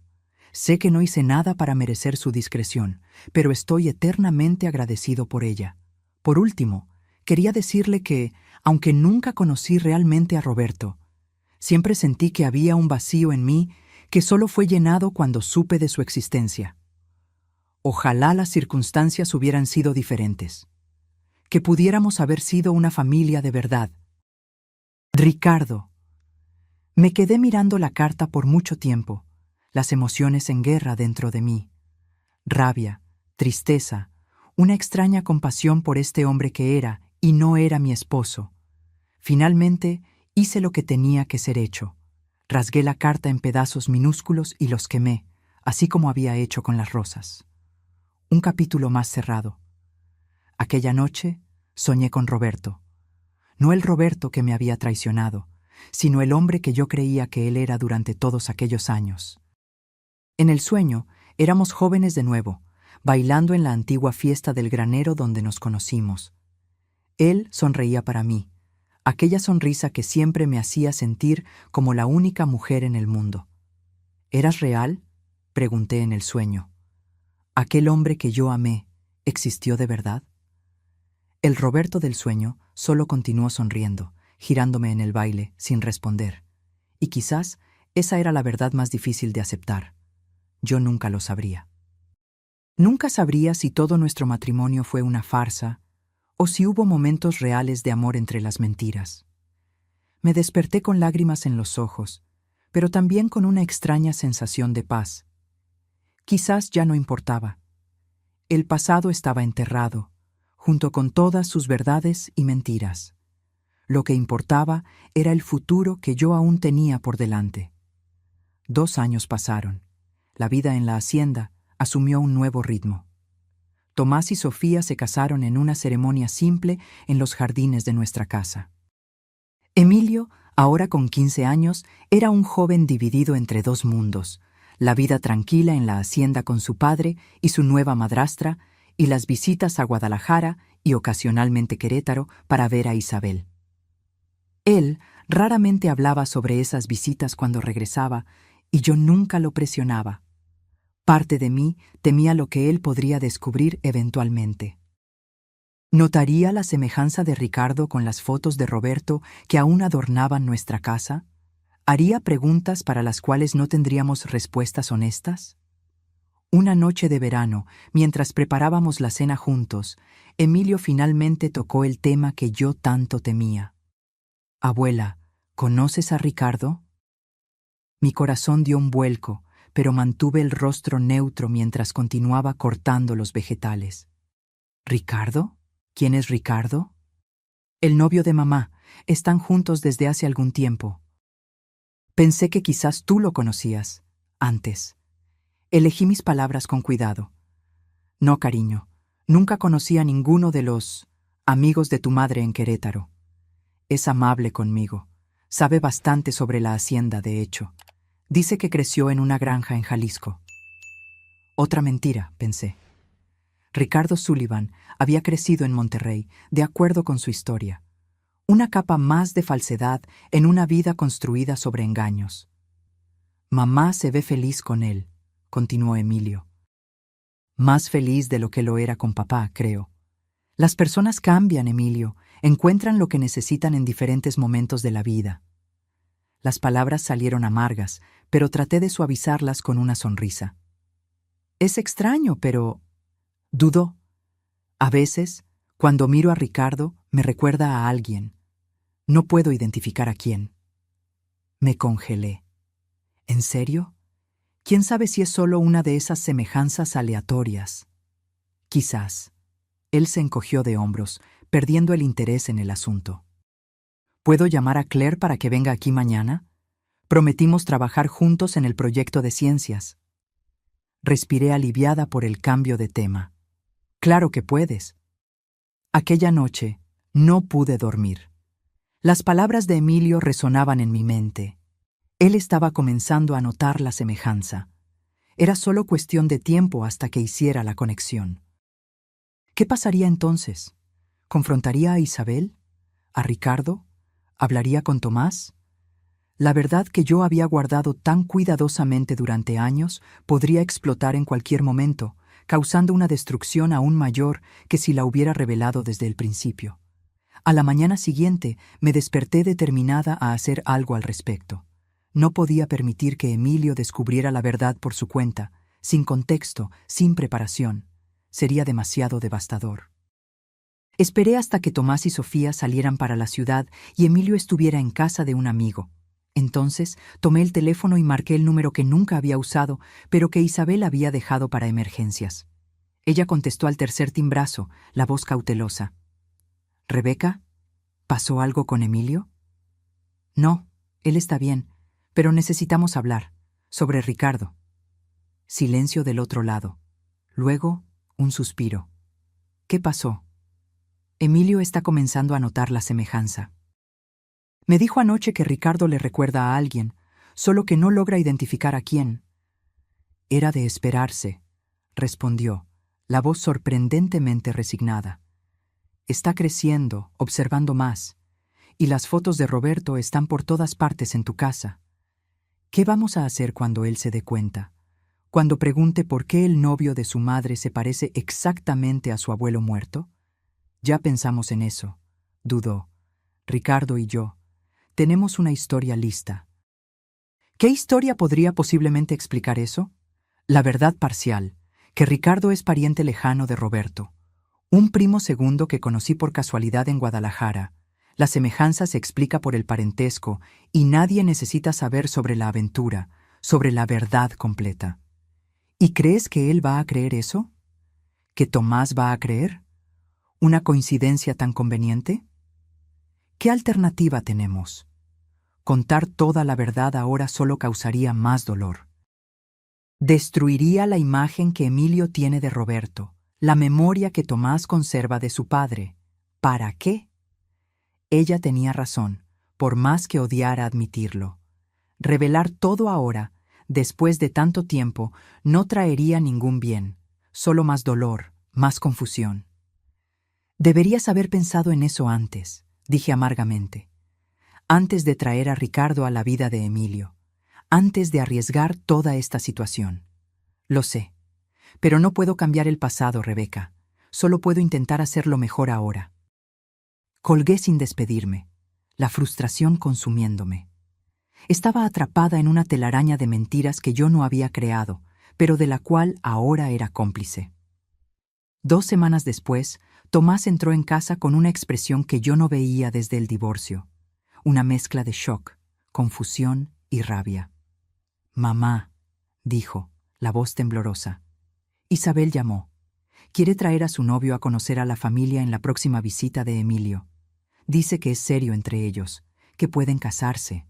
Sé que no hice nada para merecer su discreción, pero estoy eternamente agradecido por ella. Por último, quería decirle que, aunque nunca conocí realmente a Roberto, siempre sentí que había un vacío en mí que solo fue llenado cuando supe de su existencia. Ojalá las circunstancias hubieran sido diferentes, que pudiéramos haber sido una familia de verdad. Ricardo. Me quedé mirando la carta por mucho tiempo, las emociones en guerra dentro de mí. Rabia, tristeza, una extraña compasión por este hombre que era y no era mi esposo. Finalmente, hice lo que tenía que ser hecho. Rasgué la carta en pedazos minúsculos y los quemé, así como había hecho con las rosas. Un capítulo más cerrado. Aquella noche soñé con Roberto. No el Roberto que me había traicionado, sino el hombre que yo creía que él era durante todos aquellos años. En el sueño, éramos jóvenes de nuevo, bailando en la antigua fiesta del granero donde nos conocimos. Él sonreía para mí, aquella sonrisa que siempre me hacía sentir como la única mujer en el mundo. ¿Eras real?, pregunté en el sueño. ¿Aquel hombre que yo amé existió de verdad? El Roberto del sueño solo continuó sonriendo, girándome en el baile, sin responder. Y quizás esa era la verdad más difícil de aceptar. Yo nunca lo sabría. Nunca sabría si todo nuestro matrimonio fue una farsa o si hubo momentos reales de amor entre las mentiras. Me desperté con lágrimas en los ojos, pero también con una extraña sensación de paz. Quizás ya no importaba. El pasado estaba enterrado, junto con todas sus verdades y mentiras. Lo que importaba era el futuro que yo aún tenía por delante. 2 años pasaron. La vida en la hacienda asumió un nuevo ritmo. Tomás y Sofía se casaron en una ceremonia simple en los jardines de nuestra casa. Emilio, ahora con 15 años, era un joven dividido entre 2 mundos: la vida tranquila en la hacienda con su padre y su nueva madrastra, y las visitas a Guadalajara y ocasionalmente Querétaro para ver a Isabel. Él raramente hablaba sobre esas visitas cuando regresaba, y yo nunca lo presionaba. Parte de mí temía lo que él podría descubrir eventualmente. ¿Notaría la semejanza de Ricardo con las fotos de Roberto que aún adornaban nuestra casa? ¿Haría preguntas para las cuales no tendríamos respuestas honestas? Una noche de verano, mientras preparábamos la cena juntos, Emilio finalmente tocó el tema que yo tanto temía. «Abuela, ¿conoces a Ricardo?» Mi corazón dio un vuelco, pero mantuve el rostro neutro mientras continuaba cortando los vegetales. ¿Ricardo? ¿Quién es Ricardo? El novio de mamá. Están juntos desde hace algún tiempo. Pensé que quizás tú lo conocías, antes. Elegí mis palabras con cuidado. No, cariño, nunca conocí a ninguno de los amigos de tu madre en Querétaro. Es amable conmigo. Sabe bastante sobre la hacienda, de hecho. Dice que creció en una granja en Jalisco. Otra mentira, pensé. Ricardo Sullivan había crecido en Monterrey, de acuerdo con su historia. Una capa más de falsedad en una vida construida sobre engaños. Mamá se ve feliz con él, continuó Emilio. Más feliz de lo que lo era con papá, creo. Las personas cambian, Emilio, encuentran lo que necesitan en diferentes momentos de la vida. Las palabras salieron amargas, pero traté de suavizarlas con una sonrisa. Es extraño, pero... dudó. A veces, cuando miro a Ricardo, me recuerda a alguien. No puedo identificar a quién. Me congelé. ¿En serio? ¿Quién sabe si es solo una de esas semejanzas aleatorias? Quizás. Él se encogió de hombros, perdiendo el interés en el asunto. ¿Puedo llamar a Claire para que venga aquí mañana? Prometimos trabajar juntos en el proyecto de ciencias. Respiré aliviada por el cambio de tema. Claro que puedes. Aquella noche no pude dormir. Las palabras de Emilio resonaban en mi mente. Él estaba comenzando a notar la semejanza. Era solo cuestión de tiempo hasta que hiciera la conexión. ¿Qué pasaría entonces? ¿Confrontaría a Isabel? ¿A Ricardo? ¿Hablaría con Tomás? La verdad que yo había guardado tan cuidadosamente durante años podría explotar en cualquier momento, causando una destrucción aún mayor que si la hubiera revelado desde el principio. A la mañana siguiente me desperté determinada a hacer algo al respecto. No podía permitir que Emilio descubriera la verdad por su cuenta, sin contexto, sin preparación. Sería demasiado devastador. Esperé hasta que Tomás y Sofía salieran para la ciudad y Emilio estuviera en casa de un amigo. Entonces tomé el teléfono y marqué el número que nunca había usado, pero que Isabel había dejado para emergencias. Ella contestó al tercer timbrazo, la voz cautelosa. «¿Rebeca? ¿Pasó algo con Emilio?» «No, él está bien, pero necesitamos hablar. Sobre Ricardo». Silencio del otro lado. Luego, un suspiro. «¿Qué pasó?» Emilio está comenzando a notar la semejanza. Me dijo anoche que Ricardo le recuerda a alguien, solo que no logra identificar a quién. Era de esperarse, respondió, la voz sorprendentemente resignada. Está creciendo, observando más, y las fotos de Roberto están por todas partes en tu casa. ¿Qué vamos a hacer cuando él se dé cuenta? Cuando pregunte por qué el novio de su madre se parece exactamente a su abuelo muerto. Ya pensamos en eso, dudó. Ricardo y yo. Tenemos una historia lista. ¿Qué historia podría posiblemente explicar eso? La verdad parcial, que Ricardo es pariente lejano de Roberto, un primo segundo que conocí por casualidad en Guadalajara. La semejanza se explica por el parentesco y nadie necesita saber sobre la aventura, sobre la verdad completa. ¿Y crees que él va a creer eso? ¿Que Tomás va a creer? ¿Una coincidencia tan conveniente? ¿Qué alternativa tenemos? Contar toda la verdad ahora solo causaría más dolor. Destruiría la imagen que Emilio tiene de Roberto, la memoria que Tomás conserva de su padre. ¿Para qué? Ella tenía razón, por más que odiara admitirlo. Revelar todo ahora, después de tanto tiempo, no traería ningún bien, solo más dolor, más confusión. Deberías haber pensado en eso antes, dije amargamente. Antes de traer a Ricardo a la vida de Emilio, antes de arriesgar toda esta situación. Lo sé, pero no puedo cambiar el pasado, Rebeca. Solo puedo intentar hacerlo mejor ahora. Colgué sin despedirme, la frustración consumiéndome. Estaba atrapada en una telaraña de mentiras que yo no había creado, pero de la cual ahora era cómplice. 2 semanas después, Tomás entró en casa con una expresión que yo no veía desde el divorcio. Una mezcla de shock, confusión y rabia. «Mamá», dijo, la voz temblorosa. Isabel llamó. Quiere traer a su novio a conocer a la familia en la próxima visita de Emilio. Dice que es serio entre ellos, que pueden casarse.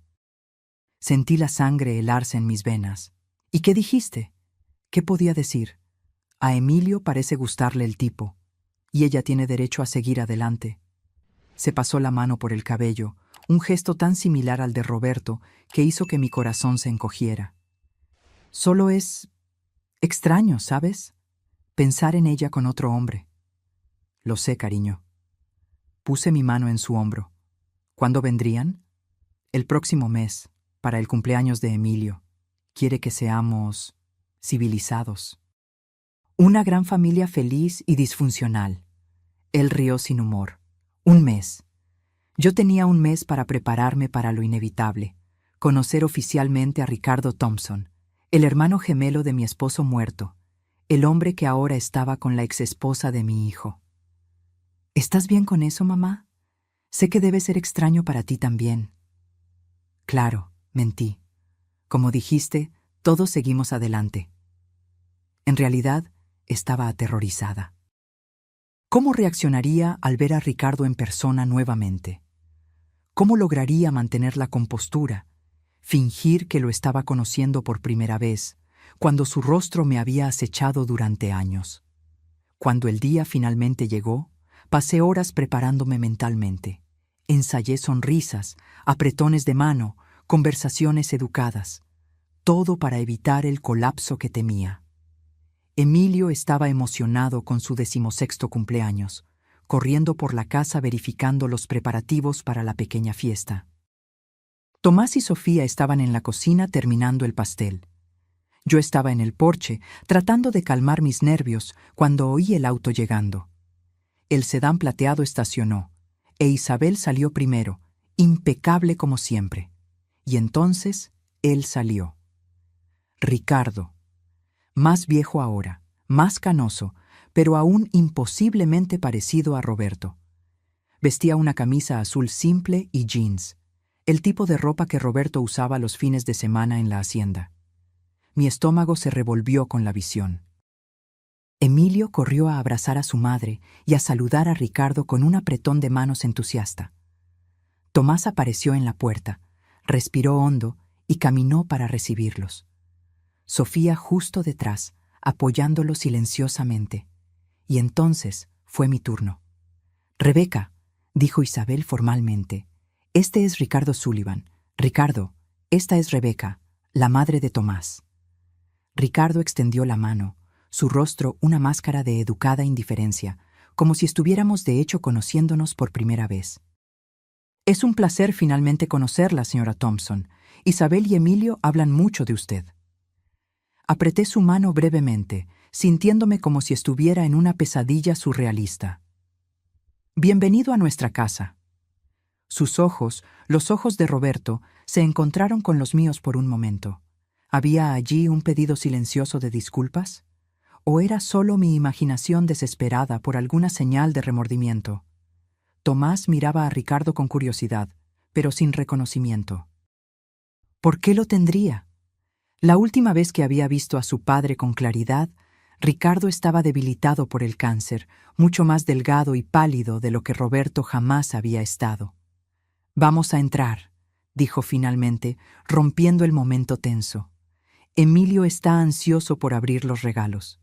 Sentí la sangre helarse en mis venas. ¿Y qué dijiste? ¿Qué podía decir? A Emilio parece gustarle el tipo, y ella tiene derecho a seguir adelante. Se pasó la mano por el cabello, un gesto tan similar al de Roberto que hizo que mi corazón se encogiera. Solo es extraño, ¿sabes? Pensar en ella con otro hombre. Lo sé, cariño. Puse mi mano en su hombro. ¿Cuándo vendrían? El próximo mes, para el cumpleaños de Emilio. Quiere que seamos civilizados. Una gran familia feliz y disfuncional. Él rió sin humor. 1 mes. Yo tenía 1 mes para prepararme para lo inevitable. Conocer oficialmente a Ricardo Thompson, el hermano gemelo de mi esposo muerto, el hombre que ahora estaba con la exesposa de mi hijo. ¿Estás bien con eso, mamá? Sé que debe ser extraño para ti también. Claro, mentí. Como dijiste, todos seguimos adelante. En realidad, estaba aterrorizada. ¿Cómo reaccionaría al ver a Ricardo en persona nuevamente? ¿Cómo lograría mantener la compostura, fingir que lo estaba conociendo por primera vez, cuando su rostro me había acechado durante años? Cuando el día finalmente llegó, pasé horas preparándome mentalmente. Ensayé sonrisas, apretones de mano, conversaciones educadas, todo para evitar el colapso que temía. Emilio estaba emocionado con su 16º cumpleaños, corriendo por la casa verificando los preparativos para la pequeña fiesta. Tomás y Sofía estaban en la cocina terminando el pastel. Yo estaba en el porche, tratando de calmar mis nervios, cuando oí el auto llegando. El sedán plateado estacionó, e Isabel salió primero, impecable como siempre. Y entonces, él salió. Ricardo. Más viejo ahora, más canoso, pero aún imposiblemente parecido a Roberto. Vestía una camisa azul simple y jeans, el tipo de ropa que Roberto usaba los fines de semana en la hacienda. Mi estómago se revolvió con la visión. Emilio corrió a abrazar a su madre y a saludar a Ricardo con un apretón de manos entusiasta. Tomás apareció en la puerta, respiró hondo y caminó para recibirlos. Sofía justo detrás, apoyándolo silenciosamente. Y entonces fue mi turno. «Rebeca», dijo Isabel formalmente, «este es Ricardo Sullivan. Ricardo, esta es Rebeca, la madre de Tomás». Ricardo extendió la mano, su rostro una máscara de educada indiferencia, como si estuviéramos de hecho conociéndonos por primera vez. «Es un placer finalmente conocerla, señora Thompson. Isabel y Emilio hablan mucho de usted». Apreté su mano brevemente, sintiéndome como si estuviera en una pesadilla surrealista. «Bienvenido a nuestra casa». Sus ojos, los ojos de Roberto, se encontraron con los míos por un momento. ¿Había allí un pedido silencioso de disculpas? ¿O era solo mi imaginación desesperada por alguna señal de remordimiento? Tomás miraba a Ricardo con curiosidad, pero sin reconocimiento. ¿Por qué lo tendría? La última vez que había visto a su padre con claridad, Ricardo estaba debilitado por el cáncer, mucho más delgado y pálido de lo que Roberto jamás había estado. «Vamos a entrar», dijo finalmente, rompiendo el momento tenso. «Emilio está ansioso por abrir los regalos».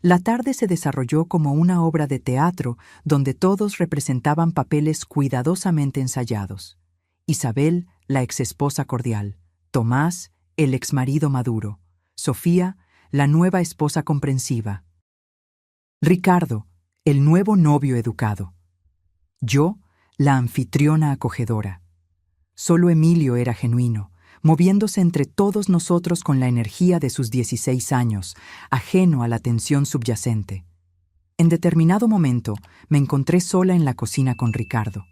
La tarde se desarrolló como una obra de teatro donde todos representaban papeles cuidadosamente ensayados. Isabel, la exesposa cordial; Tomás, el exmarido maduro; Sofía, la nueva esposa comprensiva; Ricardo, el nuevo novio educado; yo, la anfitriona acogedora. Solo Emilio era genuino, moviéndose entre todos nosotros con la energía de sus 16 años, ajeno a la tensión subyacente. En determinado momento me encontré sola en la cocina con Ricardo.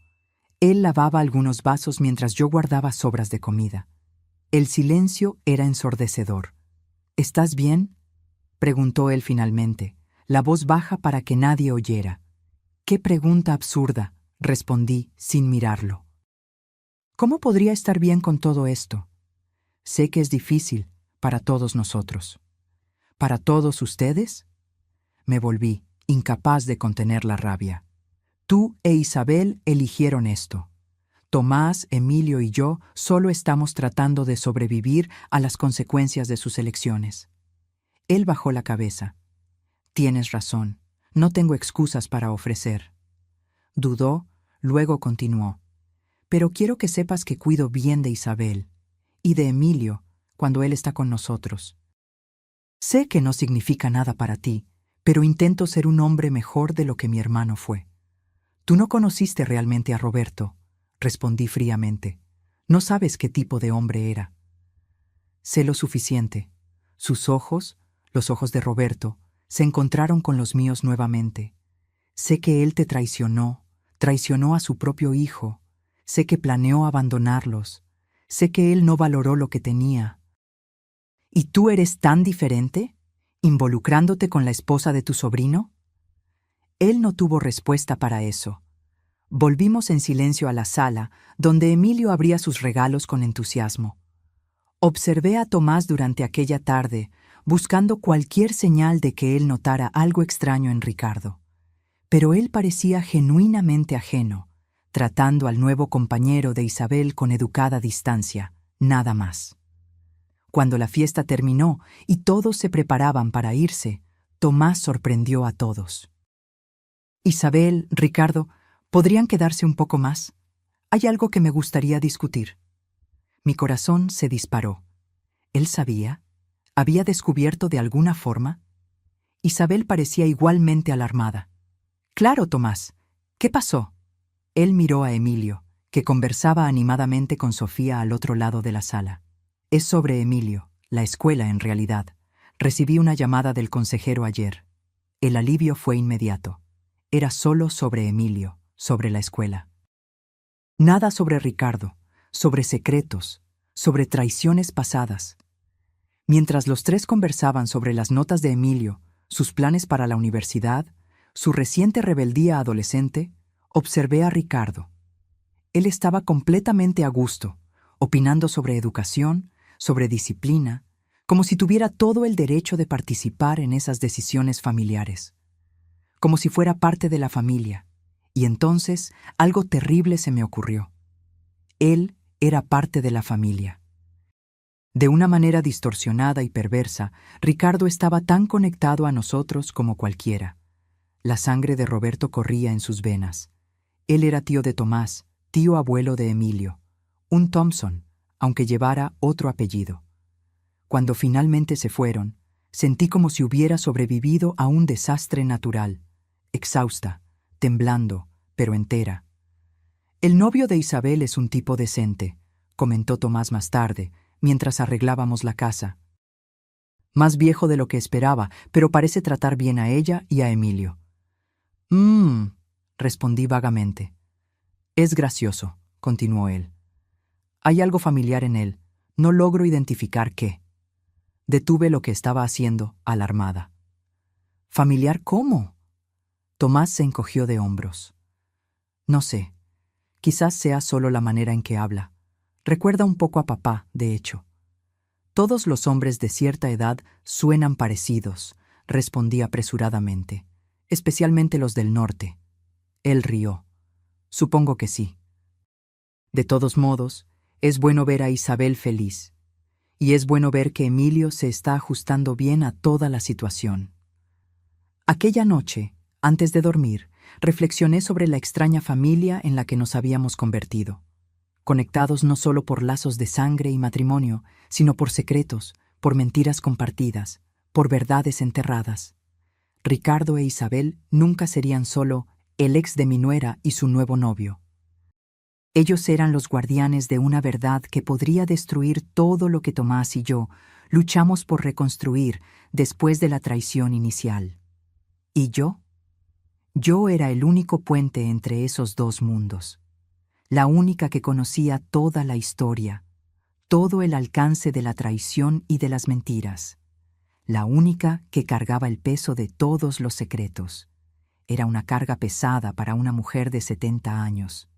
Él lavaba algunos vasos mientras yo guardaba sobras de comida. El silencio era ensordecedor. «¿Estás bien?», preguntó él finalmente, la voz baja para que nadie oyera. «Qué pregunta absurda», respondí sin mirarlo. «¿Cómo podría estar bien con todo esto? Sé que es difícil para todos nosotros». «¿Para todos ustedes?». Me volví, incapaz de contener la rabia. «Tú e Isabel eligieron esto. Tomás, Emilio y yo solo estamos tratando de sobrevivir a las consecuencias de sus elecciones». Él bajó la cabeza. «Tienes razón, no tengo excusas para ofrecer». Dudó, luego continuó. «Pero quiero que sepas que cuido bien de Isabel y de Emilio cuando él está con nosotros. Sé que no significa nada para ti, pero intento ser un hombre mejor de lo que mi hermano fue». «Tú no conociste realmente a Roberto», respondí fríamente. «No sabes qué tipo de hombre era». «Sé lo suficiente». Sus ojos, los ojos de Roberto, se encontraron con los míos nuevamente. «Sé que él te traicionó a su propio hijo. Sé que planeó abandonarlos. Sé que él no valoró lo que tenía». «¿Y tú eres tan diferente, involucrándote con la esposa de tu sobrino?». Él no tuvo respuesta para eso. Volvimos en silencio a la sala, donde Emilio abría sus regalos con entusiasmo. Observé a Tomás durante aquella tarde, buscando cualquier señal de que él notara algo extraño en Ricardo. Pero él parecía genuinamente ajeno, tratando al nuevo compañero de Isabel con educada distancia, nada más. Cuando la fiesta terminó y todos se preparaban para irse, Tomás sorprendió a todos. «Isabel, Ricardo, ¿podrían quedarse un poco más? Hay algo que me gustaría discutir». Mi corazón se disparó. ¿Él sabía? ¿Había descubierto de alguna forma? Isabel parecía igualmente alarmada. «Claro, Tomás. ¿Qué pasó?». Él miró a Emilio, que conversaba animadamente con Sofía al otro lado de la sala. Es sobre Emilio, la escuela en realidad. Recibí una llamada del consejero ayer. El alivio fue inmediato. Era solo sobre Emilio, sobre la escuela. Nada sobre Ricardo, sobre secretos, sobre traiciones pasadas. Mientras los tres conversaban sobre las notas de Emilio, sus planes para la universidad, su reciente rebeldía adolescente, observé a Ricardo. Él estaba completamente a gusto, opinando sobre educación, sobre disciplina, como si tuviera todo el derecho de participar en esas decisiones familiares, como si fuera parte de la familia. Y entonces algo terrible se me ocurrió. Él era parte de la familia. De una manera distorsionada y perversa, Ricardo estaba tan conectado a nosotros como cualquiera. La sangre de Roberto corría en sus venas. Él era tío de Tomás, tío abuelo de Emilio, un Thompson, aunque llevara otro apellido. Cuando finalmente se fueron, sentí como si hubiera sobrevivido a un desastre natural, exhausta, temblando, pero entera. El novio de Isabel es un tipo decente, comentó Tomás más tarde, mientras arreglábamos la casa. Más viejo de lo que esperaba, pero parece tratar bien a ella y a Emilio. Respondí vagamente. Es gracioso, continuó él. Hay algo familiar en él, no logro identificar qué. Detuve lo que estaba haciendo, alarmada. ¿Familiar cómo? Tomás se encogió de hombros. No sé, quizás sea solo la manera en que habla. Recuerda un poco a papá, de hecho. Todos los hombres de cierta edad suenan parecidos, respondí apresuradamente, especialmente los del norte. Él rió. Supongo que sí. De todos modos, es bueno ver a Isabel feliz. Y es bueno ver que Emilio se está ajustando bien a toda la situación. Aquella noche, antes de dormir, reflexioné sobre la extraña familia en la que nos habíamos convertido, conectados no solo por lazos de sangre y matrimonio, sino por secretos, por mentiras compartidas, por verdades enterradas. Ricardo e Isabel nunca serían solo el ex de mi nuera y su nuevo novio. Ellos eran los guardianes de una verdad que podría destruir todo lo que Tomás y yo luchamos por reconstruir después de la traición inicial. ¿Y yo? Yo era el único puente entre esos dos mundos, la única que conocía toda la historia, todo el alcance de la traición y de las mentiras, la única que cargaba el peso de todos los secretos. Era una carga pesada para una mujer de 70 años.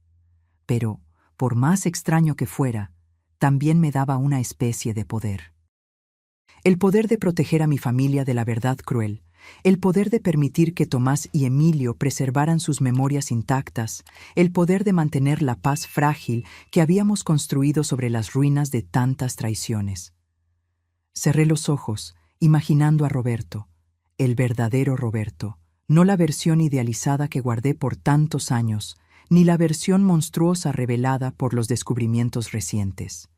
Pero, por más extraño que fuera, también me daba una especie de poder. El poder de proteger a mi familia de la verdad cruel, el poder de permitir que Tomás y Emilio preservaran sus memorias intactas, el poder de mantener la paz frágil que habíamos construido sobre las ruinas de tantas traiciones. Cerré los ojos, imaginando a Roberto, el verdadero Roberto, no la versión idealizada que guardé por tantos años, ni la versión monstruosa revelada por los descubrimientos recientes.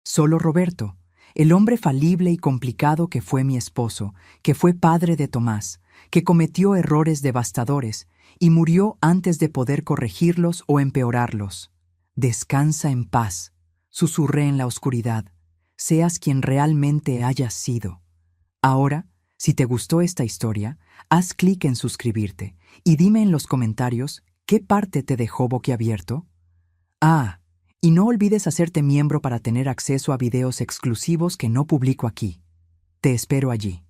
Solo Roberto, el hombre falible y complicado que fue mi esposo, que fue padre de Tomás, que cometió errores devastadores y murió antes de poder corregirlos o empeorarlos. Descansa en paz, susurré en la oscuridad, seas quien realmente hayas sido. Ahora, si te gustó esta historia, haz clic en suscribirte y dime en los comentarios ¿qué parte te dejó boquiabierto? Y no olvides hacerte miembro para tener acceso a videos exclusivos que no publico aquí. Te espero allí.